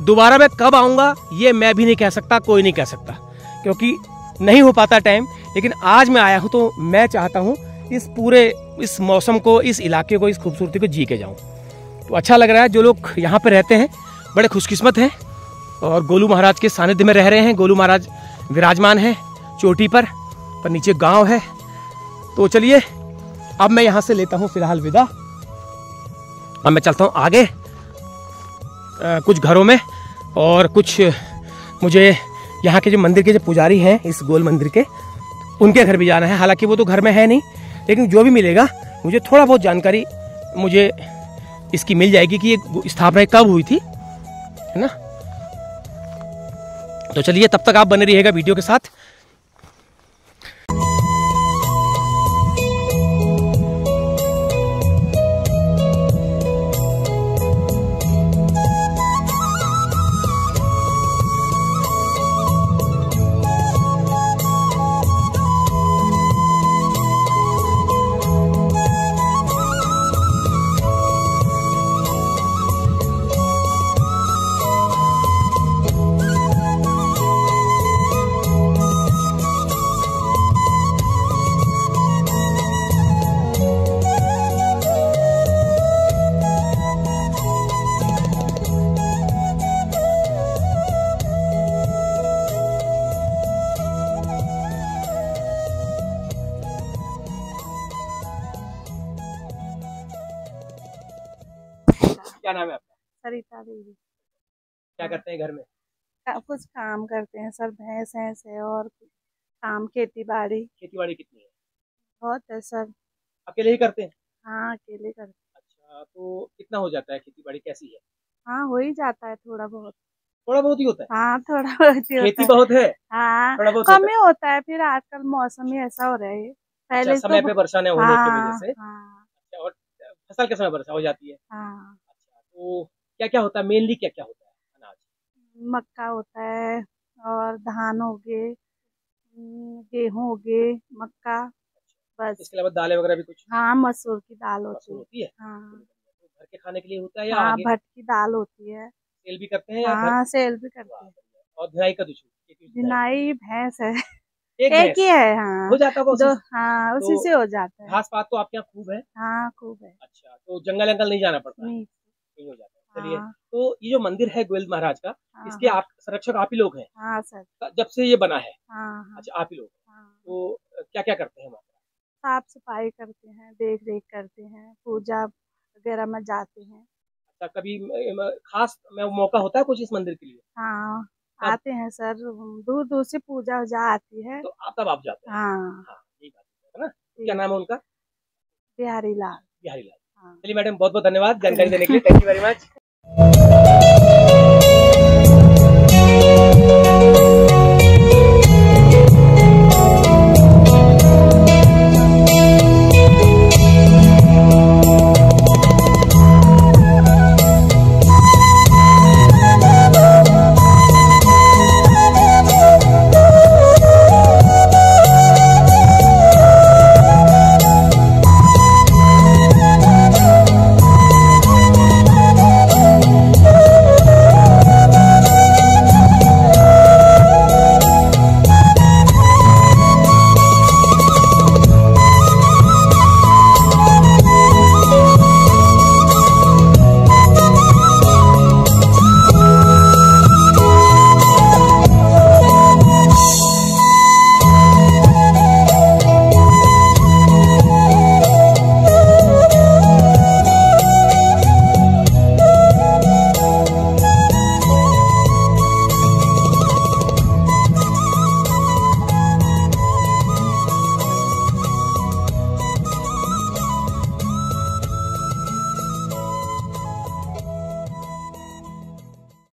Speaker 2: दोबारा मैं कब आऊँगा ये मैं भी नहीं कह सकता, कोई नहीं कह सकता, क्योंकि नहीं हो पाता टाइम। लेकिन आज मैं आया हूँ तो मैं चाहता हूँ इस मौसम को, इस इलाके को, इस खूबसूरती को जी के जाऊँ। तो अच्छा लग रहा है। जो लोग यहाँ पर रहते हैं बड़े खुशकिस्मत हैं और गोलू महाराज के सानिध्य में रह रहे हैं। गोलू महाराज विराजमान हैं चोटी पर नीचे गाँव है। तो चलिए अब मैं यहाँ से लेता हूँ फिलहाल विदा। अब मैं चलता हूँ आगे कुछ घरों में, और कुछ मुझे यहाँ के जो मंदिर के जो पुजारी हैं इस गोल मंदिर के, उनके घर भी जाना है। हालांकि वो तो घर में है नहीं, लेकिन जो भी मिलेगा मुझे थोड़ा बहुत जानकारी मुझे इसकी मिल जाएगी कि ये स्थापना कब हुई थी, है ना। तो चलिए तब तक आप बने रहिएगा वीडियो के साथ। क्या नाम है आपका?
Speaker 4: सरिता देवी।
Speaker 2: क्या करते हैं घर में?
Speaker 4: कुछ काम करते हैं सर, भैंस है और काम खेती बाड़ी।
Speaker 2: खेती बाड़ी कितनी है?
Speaker 4: बहुत है सर।
Speaker 2: अकेले ही करते हैं?
Speaker 4: हाँ अकेले करते।
Speaker 2: अच्छा, तो कितना हो जाता है? खेती बाड़ी कैसी है?
Speaker 4: हाँ हो ही जाता है थोड़ा बहुत।
Speaker 2: थोड़ा बहुत ही होता है?
Speaker 4: हाँ थोड़ा बहुत ही होता है।
Speaker 2: खेती बहुत है?
Speaker 4: हाँ
Speaker 2: थोड़ा बहुत
Speaker 4: कम ही होता है, फिर आजकल मौसम ही ऐसा हो रहा है। पहले
Speaker 2: अच्छा, समय पे वर्षा न होने की वजह से।
Speaker 4: हाँ।
Speaker 2: अच्छा, और फसल के समय वर्षा हो जाती है?
Speaker 4: हाँ।
Speaker 2: अच्छा, तो क्या क्या होता है मेनली, क्या क्या होता है अनाज?
Speaker 4: मक्का होता है और धान हो गए, गेहूं हो गए, मक्का, बस।
Speaker 2: इसके अलावा दालें वगैरह भी कुछ?
Speaker 4: हाँ मसूर की दाल होती
Speaker 2: है।
Speaker 4: हाँ।
Speaker 2: तो घर के खाने के लिए होता है या
Speaker 4: हाँ
Speaker 2: आगे
Speaker 4: भट की दाल होती है।
Speaker 2: सेल भी करते हैं या
Speaker 4: हाँ सेल भी करते हैं।
Speaker 2: और ढिलाई का दूसरी?
Speaker 4: ढिलाई भैंस है।
Speaker 2: एक
Speaker 4: ही है। हाँ
Speaker 2: हो जाता होगा
Speaker 4: दो।
Speaker 2: उसी से?
Speaker 4: हाँ
Speaker 2: तो
Speaker 4: उसी से हो जाता है।
Speaker 2: घास पात तो आपके यहाँ खूब है?
Speaker 4: हाँ खूब है।
Speaker 2: अच्छा, तो जंगल अंगल नहीं जाना पड़ता?
Speaker 4: नहीं
Speaker 2: हो जाता है। चलिए,
Speaker 4: हाँ।
Speaker 2: तो ये जो मंदिर है गोविंद महाराज का,
Speaker 4: हाँ,
Speaker 2: इसके
Speaker 4: हाँ।
Speaker 2: आप संरक्षक आप ही लोग हैं?
Speaker 4: हाँ सर।
Speaker 2: जब से ये बना है?
Speaker 4: हाँ।
Speaker 2: अच्छा, आप ही लोग।
Speaker 4: हाँ।
Speaker 2: तो क्या क्या करते हैं वहाँ?
Speaker 4: साफ सफाई करते हैं, देख रेख करते हैं, पूजा वगैरह में जाते हैं।
Speaker 2: अच्छा, कभी खास मौका होता है कुछ इस मंदिर के लिए?
Speaker 4: हाँ आते हैं सर, दूर दूर से पूजा वूजा आती है
Speaker 2: तो तब आप जाते हैं?
Speaker 4: हाँ।
Speaker 2: हाँ, यही बात है ना। क्या नाम है उनका?
Speaker 4: बिहारी लाल।
Speaker 2: बिहारी लाल।
Speaker 4: हाँ।
Speaker 2: चलिए मैडम, बहुत बहुत धन्यवाद जानकारी देने के लिए। Thank you very much.